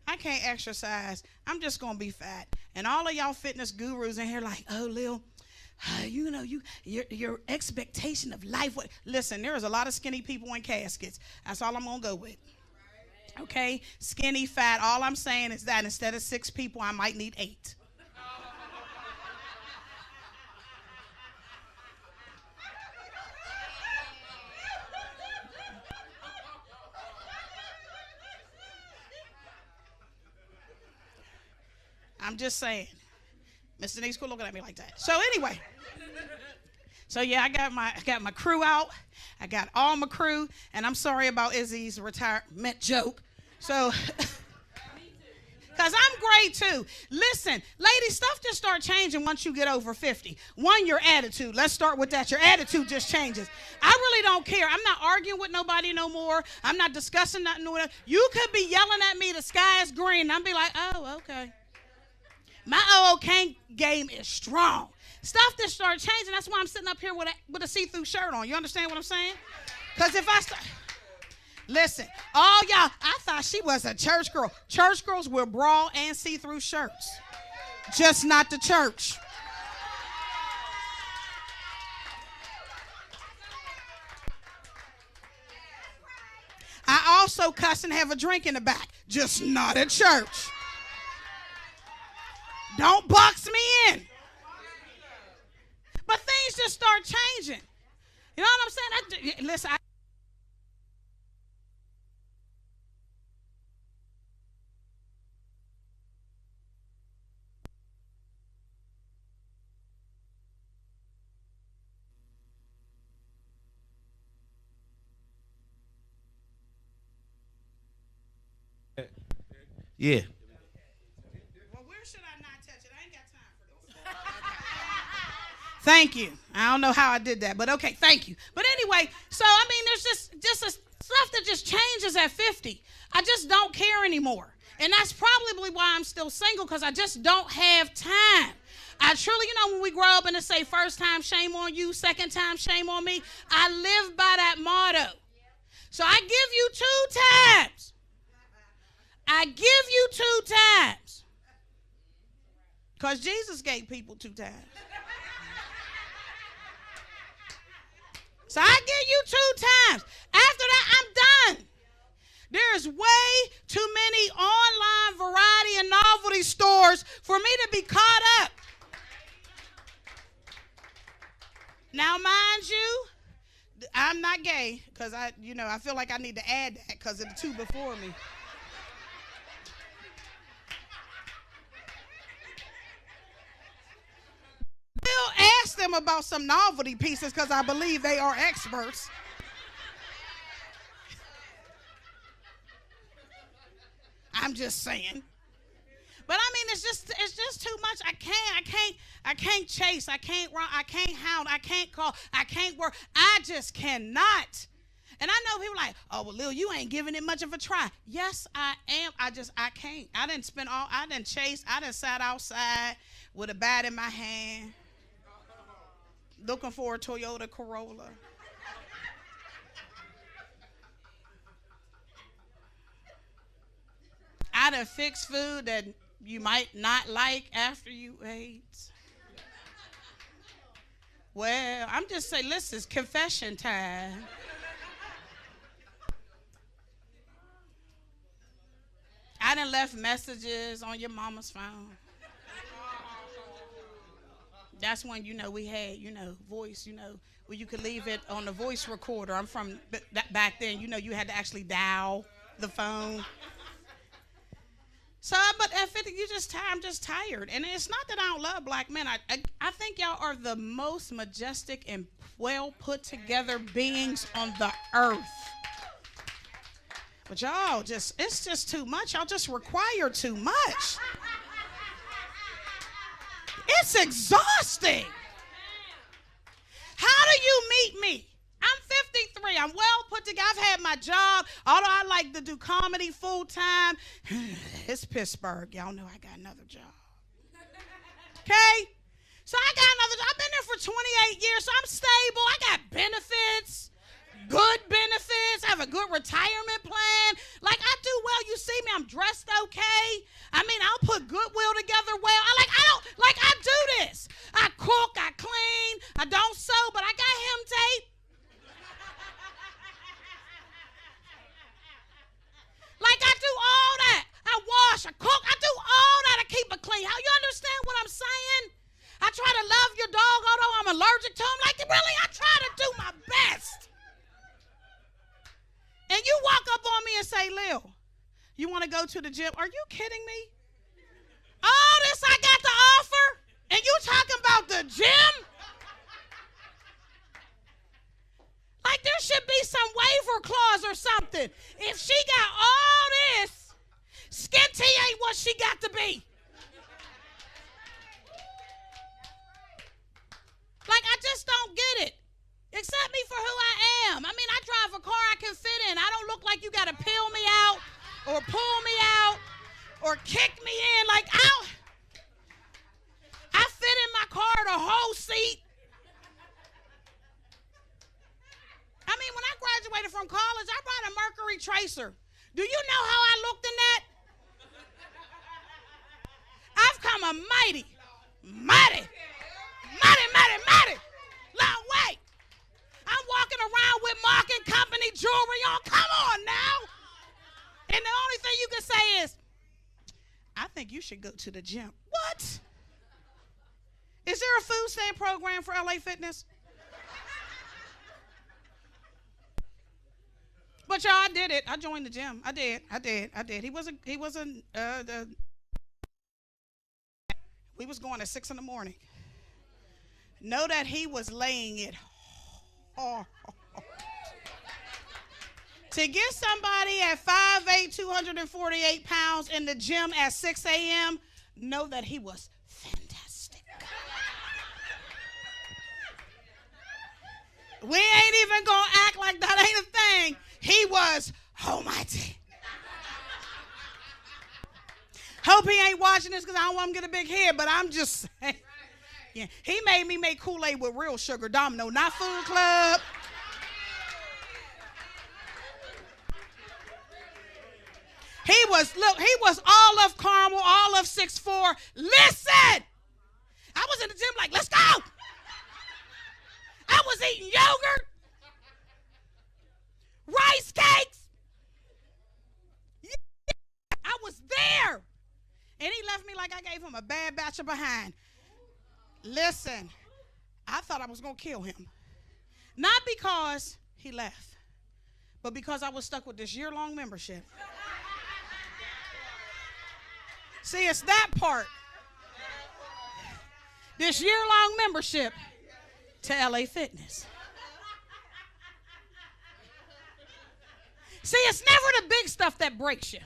I can't exercise. I'm just going to be fat. And all of y'all fitness gurus in here like, oh, Lil, your expectation of life. Listen, there is a lot of skinny people in caskets. That's all I'm going to go with. Okay? Skinny, fat. All I'm saying is that instead of 6 people, I might need 8. I'm just saying. Mr. Denise, quit looking at me like that. So anyway. So yeah, I got my crew out. I got all my crew. And I'm sorry about Izzy's retirement joke. So, because I'm great too. Listen, ladies, stuff just start changing once you get over 50. One, your attitude. Let's start with that. Your attitude just changes. I really don't care. I'm not arguing with nobody no more. I'm not discussing nothing. You could be yelling at me, the sky is green. And I'll be like, oh, okay. My OK game is strong. Stuff that started changing. That's why I'm sitting up here with a see-through shirt on. You understand what I'm saying? Because if I start... Listen, all y'all, I thought she was a church girl. Church girls wear bra and see-through shirts. Just not the church. I also cuss and have a drink in the back. Just not at church. Don't box me in. But things just start changing. You know what I'm saying? Listen, Yeah. Well, where should I not touch it? I ain't got time for this. Thank you. I don't know how I did that, but okay, thank you. But anyway, so I mean, there's just a stuff that just changes at 50. I just don't care anymore. And that's probably why I'm still single, because I just don't have time. I truly, when we grow up and they say first time, shame on you, second time, shame on me, I live by that motto. So I give you 2 times. I give you 2 times. Because Jesus gave people 2 times. So I give you 2 times. After that, I'm done. There's way too many online variety and novelty stores for me to be caught up. Now, mind you, I'm not gay because I feel like I need to add that because of the 2 before me. Still ask them about some novelty pieces because I believe they are experts. I'm just saying. But I mean, it's just too much. I can't chase. I can't run. I can't hound. I can't call. I can't work. I just cannot. And I know people like, oh, well, Lil, you ain't giving it much of a try. Yes, I am. I can't. I didn't chase. I didn't sat outside with a bat in my hand, looking for a Toyota Corolla. I done fixed food that you might not like after you ate. Well, I'm just saying, listen, it's confession time. I done left messages on your mama's phone. That's when, we had, voice, where you could leave it on the voice recorder. I'm from back then, you had to actually dial the phone. So, but at 50, I'm just tired. And it's not that I don't love black men. I think y'all are the most majestic and well put together beings on the earth. But y'all it's just too much. Y'all just require too much. It's exhausting. How do you meet me? I'm 53. I'm well put together. I've had my job. Although I like to do comedy full time. It's Pittsburgh. Y'all know I got another job. Okay? So I got another job. I've been there for 28 years, so I'm stable. I got benefits, good benefits. I have a good retirement plan. Like, I do well. You see me, I'm dressed okay. I mean, I'll put Goodwill together well. I do this. I cook, I clean, I don't sew, but I got hem tape. Like, I do all that. I wash, I cook, I do all that. I keep it clean. How you understand what I'm saying? I try to love your dog, although I'm allergic to him. Like, really, I try to do my best. And you walk up on me and say, Lil, you want to go to the gym? Are you kidding me? All this I got to offer, and you talking about the gym? Like, there should be some waiver clause or something. If she got all this, skin tea ain't what she got to be. Like, I just don't get it. Accept me for who I am. I mean, I drive a car I can fit in. I don't look like you got to peel me out or pull me out or kick me in. Like, I fit in my car, the whole seat. I mean, when I graduated from college, I brought a Mercury Tracer. Do you know how I looked in that? I've come a mighty long way. I'm walking around with Mark and Company jewelry on. Come on now. And the only thing you can say is, I think you should go to the gym. What? Is there a food stamp program for LA Fitness? But y'all, I did it. I joined the gym. I did. We was going at 6 a.m. Know that he was laying it hard. To get somebody at 5'8", 248 pounds in the gym at 6 a.m., know that he was fantastic. We ain't even gonna act like that ain't a thing. He was almighty. Hope he ain't watching this because I don't want him to get a big head, but I'm just saying. Yeah, he made me make Kool-Aid with real sugar, Domino, not Food Club. He was all of caramel, all of 6'4". Listen! I was in the gym like, let's go! I was eating yogurt, rice cakes. Yeah, I was there. And he left me like I gave him a bad batch of behind. Listen, I thought I was going to kill him. Not because he left, but because I was stuck with this year-long membership. See, it's that part. This year-long membership to LA Fitness. See, it's never the big stuff that breaks you.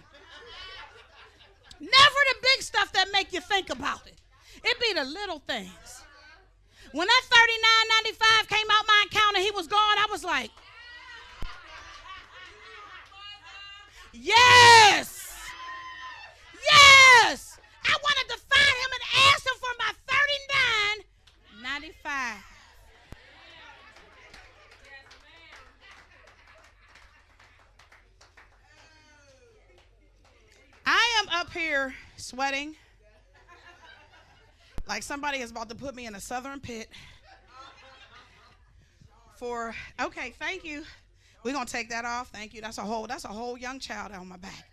Never the big stuff that make you think about it. It be the little things. When that $39.95 came out my account and he was gone, I was like, yes! Yes! I wanted to find him and ask him for my $39.95. I am up here sweating like somebody is about to put me in a southern pit okay, thank you. We're going to take that off. Thank you. That's a whole young child on my back.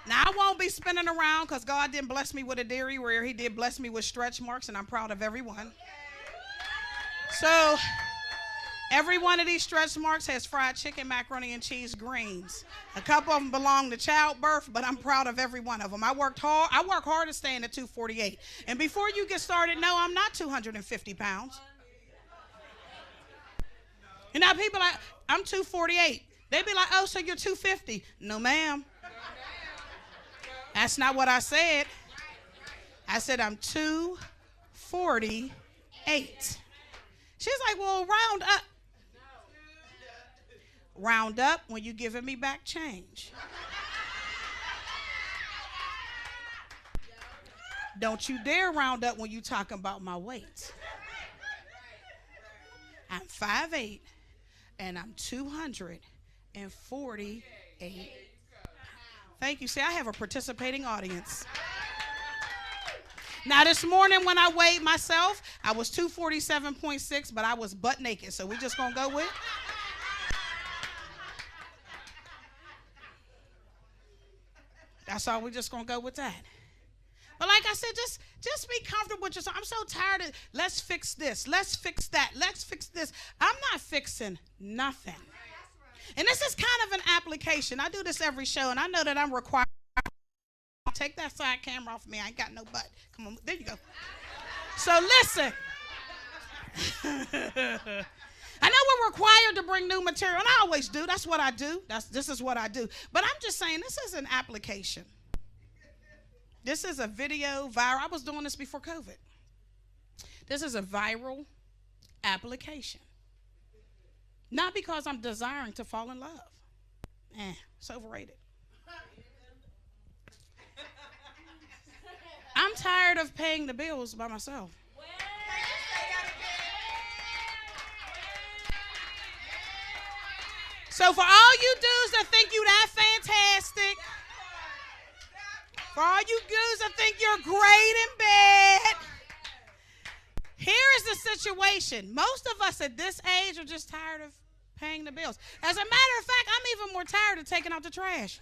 Now, I won't be spinning around because God didn't bless me with a dairy where he did bless me with stretch marks, and I'm proud of every one. So, every one of these stretch marks has fried chicken, macaroni and cheese, greens. A couple of them belong to childbirth, but I'm proud of every one of them. I work hard to stay in at 248. And before you get started, no, I'm not 250 pounds. You know, people like, I'm 248. They be like, oh, so you're 250. No, ma'am. That's not what I said. I said I'm 248. She's like, well, round up. Round up when you giving me back change. Don't you dare round up when you talking about my weight. I'm 5'8", and I'm 248. Thank you. See, I have a participating audience. Now, this morning when I weighed myself, I was 247.6, but I was butt naked. So we just going to go with. That's all. We're just going to go with that. But like I said, just be comfortable with yourself. I'm so tired of, let's fix this. Let's fix that. Let's fix this. I'm not fixing nothing. And this is kind of an application. I do this every show, and I know that I'm required. Take that side camera off of me. I ain't got no butt. Come on. There you go. So listen. I know we're required to bring new material, and I always do. That's what I do. This is what I do. But I'm just saying this is an application. This is a video viral. I was doing this before COVID. This is a viral application. Not because I'm desiring to fall in love. It's overrated. I'm tired of paying the bills by myself. So for all you dudes that think you that fantastic, for all you dudes that think you're great in bed, here is the situation. Most of us at this age are just tired of paying the bills. As a matter of fact, I'm even more tired of taking out the trash.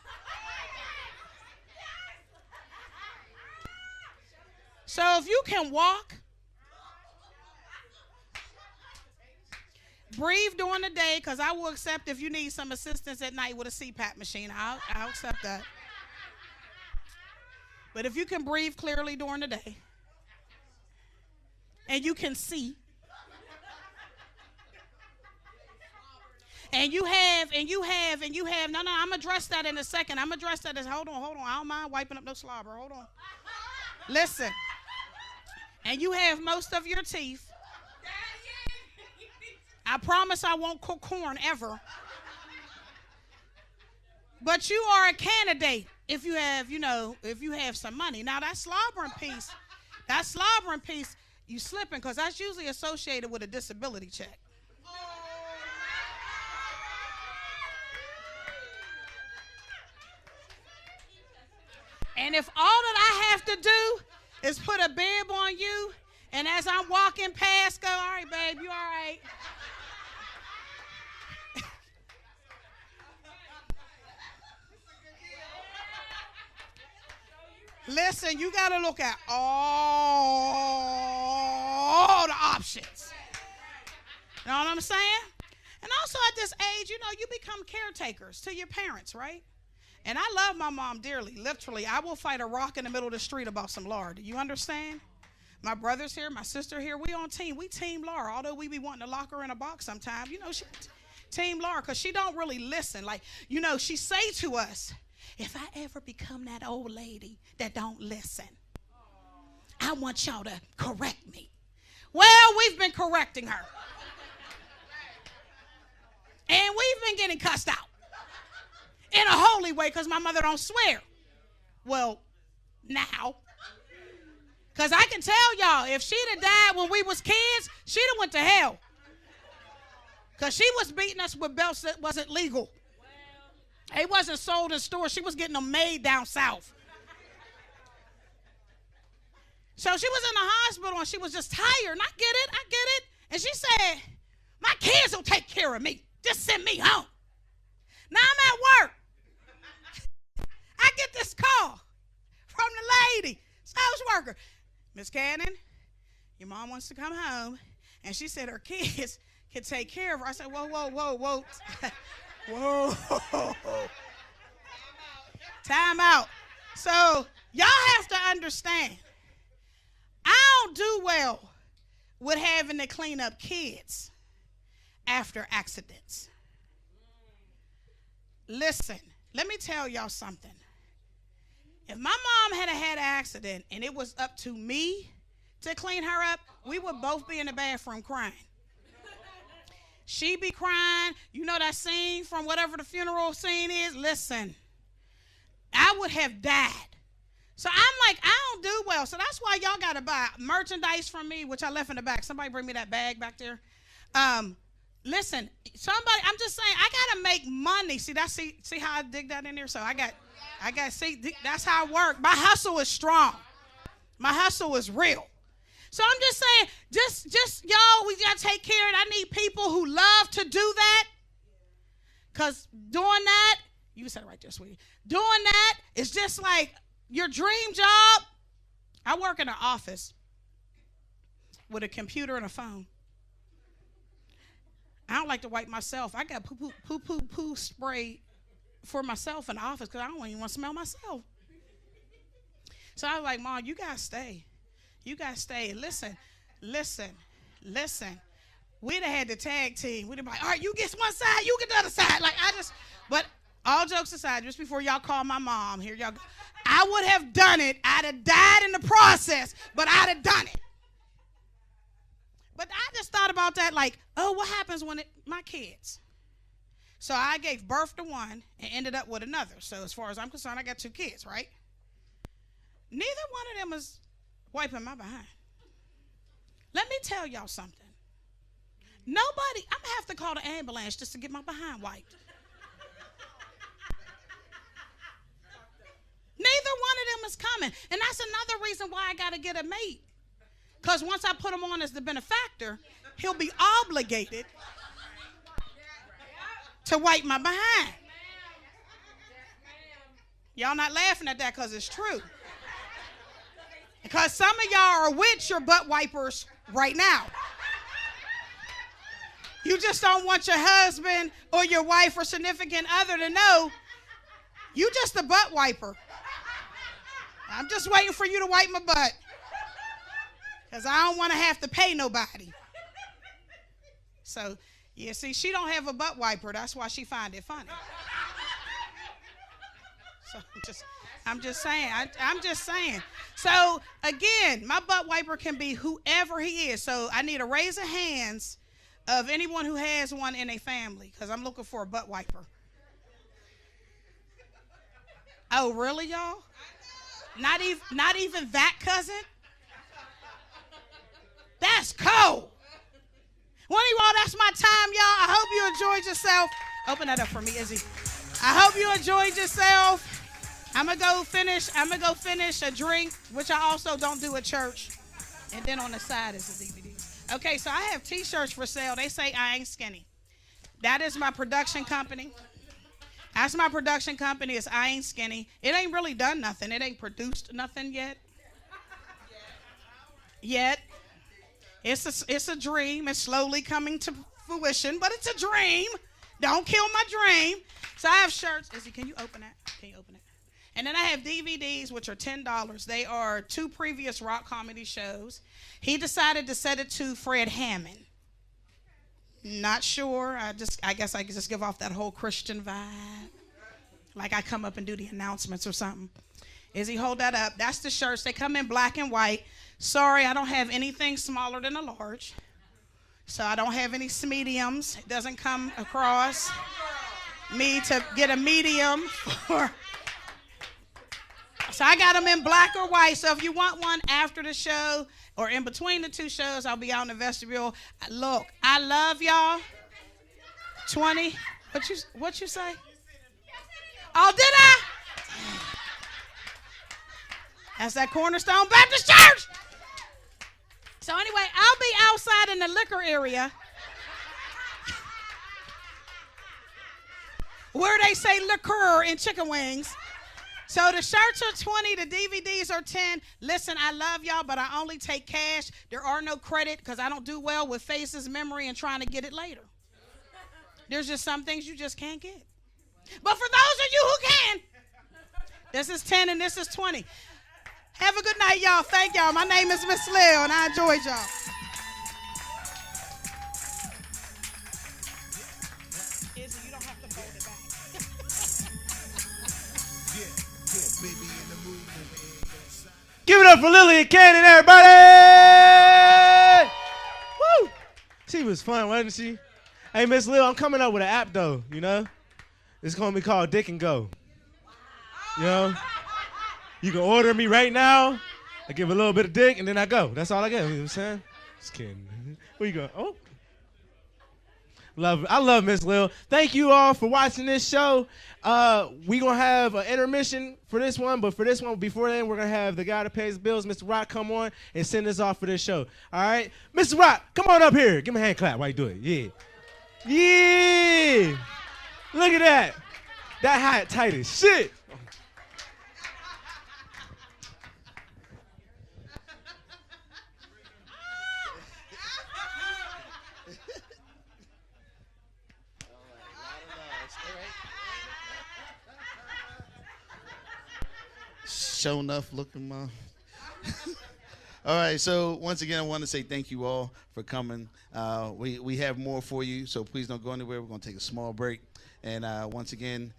So if you can walk, breathe during the day, because I will accept if you need some assistance at night with a CPAP machine. I'll accept that. But if you can breathe clearly during the day, and you can see, and you have, no, I'm going to address that in a second. I'm going to address that as, hold on. I don't mind wiping up no slobber. Hold on. Listen. And you have most of your teeth. I promise I won't cook corn ever. But you are a candidate if you have, if you have some money. Now that slobbering piece, you slipping, because that's usually associated with a disability check. And if all that I have to do is put a bib on you, and as I'm walking past, go, all right, babe, you all right? Listen, you got to look at all the options. You know what I'm saying? And also at this age, you become caretakers to your parents, right? And I love my mom dearly. Literally, I will fight a rock in the middle of the street about some lard. Do you understand? My brother's here, my sister here. We on team. We team Laura. Although we be wanting to lock her in a box sometimes. She team Laura, because she don't really listen. Like, she say to us, if I ever become that old lady that don't listen, I want y'all to correct me. Well, we've been correcting her. And we've been getting cussed out. In a holy way, because my mother don't swear. Well, now. Because I can tell y'all, if she'd have died when we was kids, she'd have went to hell. Because she was beating us with belts that wasn't legal. It wasn't sold in stores. She was getting them made down south. So she was in the hospital, and she was just tired. And I get it. And she said, my kids will take care of me. Just send me home. Now I'm at work. I get this call. from the lady, social worker. Miss Cannon, your mom wants to come home, and she said her kids can take care of her. I said, whoa, whoa, whoa, whoa. Whoa. Time out. So y'all have to understand, I don't do well with having to clean up kids after accidents. Listen, let me tell y'all something. If my mom had an accident and it was up to me to clean her up, we would both be in the bathroom crying. She be crying. You know that scene from whatever the funeral scene is? Listen, I would have died. So I'm like, I don't do well. So that's why y'all got to buy merchandise from me, which I left in the back. Somebody bring me that bag back there. Listen, somebody, I'm just saying, I got to make money. See how I dig that in there? So I got, see, that's how I work. My hustle is strong. My hustle is real. So I'm just saying, just y'all, we got to take care of it. I need people who love to do that. Because doing that, you said it right there, sweetie. Doing that is just like your dream job. I work in an office with a computer and a phone. I don't like to wipe myself. I got poo spray for myself in the office because I don't even want to smell myself. So I was like, Mom, you got to stay. You got to stay. Listen. We'd have had the tag team. We'd have been like, all right, you get one side, you get the other side. But all jokes aside, just before y'all call my mom, here y'all go. I would have done it. I'd have died in the process, but I'd have done it. But I just thought about that like, oh, what happens when my kids? So I gave birth to one and ended up with another. So as far as I'm concerned, I got 2 kids, right? Neither one of them is wiping my behind. Let me tell y'all something. Nobody, I'm going to have to call the ambulance just to get my behind wiped. Neither one of them is coming. And that's another reason why I got to get a mate. Because once I put him on as the benefactor, he'll be obligated to wipe my behind. Y'all not laughing at that because it's true. Because some of y'all are with your butt wipers right now. You just don't want your husband or your wife or significant other to know you just a butt wiper. I'm just waiting for you to wipe my butt. Because I don't want to have to pay nobody. So, yeah, see, she don't have a butt wiper. That's why she find it funny. So I'm just saying. So, again, my butt wiper can be whoever he is. So I need a raise of hands of anyone who has one in a family. Because I'm looking for a butt wiper. Oh, really, y'all? Not even that cousin? That's cold. Well, anyway, that's my time, y'all. I hope you enjoyed yourself. Open that up for me, Izzy. I hope you enjoyed yourself. I'm gonna go finish a drink, which I also don't do at church. And then on the side is the DVD. Okay, so I have T-shirts for sale. They say I ain't skinny. That is my production company. That's my production company. It's I Ain't Skinny. It ain't really done nothing. It ain't produced nothing yet. It's a dream. It's slowly coming to fruition, but it's a dream. Don't kill my dream. So I have shirts. Izzy, can you open that? Can you open it? And then I have DVDs, which are $10. They are 2 previous rock comedy shows. He decided to set it to Fred Hammond. Not sure. I guess I could just give off that whole Christian vibe. Like I come up and do the announcements or something. Izzy, hold that up. That's the shirts. They come in black and white. Sorry, I don't have anything smaller than a large. So I don't have any mediums. It doesn't come across me to get a medium for. So I got them in black or white. So if you want one after the show or in between the 2 shows, I'll be out in the vestibule. Look, I love y'all. 20. What you say? Oh, did I? That's that Cornerstone Baptist Church. So anyway, I'll be outside in the liquor area where they say liquor in chicken wings. So the shirts are 20, the DVDs are 10. Listen, I love y'all, but I only take cash. There are no credit because I don't do well with faces, memory, and trying to get it later. There's just some things you just can't get. But for those of you who can, this is 10 and this is 20. Have a good night, y'all. Thank y'all. My name is Miss Lil, and I enjoyed y'all. Izzy, you don't have to fold it back. Give it up for Lily and Cannon, everybody! Woo! She was fun, wasn't she? Hey, Miss Lil, I'm coming up with an app, though, you know? It's going to be called Dick and Go. You know? You can order me right now. I give a little bit of dick, and then I go. That's all I get. You know what I'm saying? Just kidding. Where you going? Oh. I love Miss Lil. Thank you all for watching this show. We going to have an intermission for this one, but for this one, before then, we're going to have the guy that pays bills, Mr. Rock, come on and send us off for this show. All right? Mr. Rock, come on up here. Give me a hand clap while you do it. Yeah. Yeah. Look at that. That hat tight as shit. Show enough looking, ma. All right, so once again, I want to say thank you all for coming. We have more for you, so please don't go anywhere. We're going to take a small break. And once again,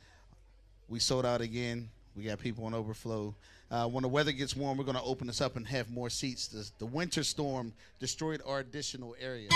we sold out again. We got people on overflow. When the weather gets warm, we're going to open this up and have more seats. The winter storm destroyed our additional area.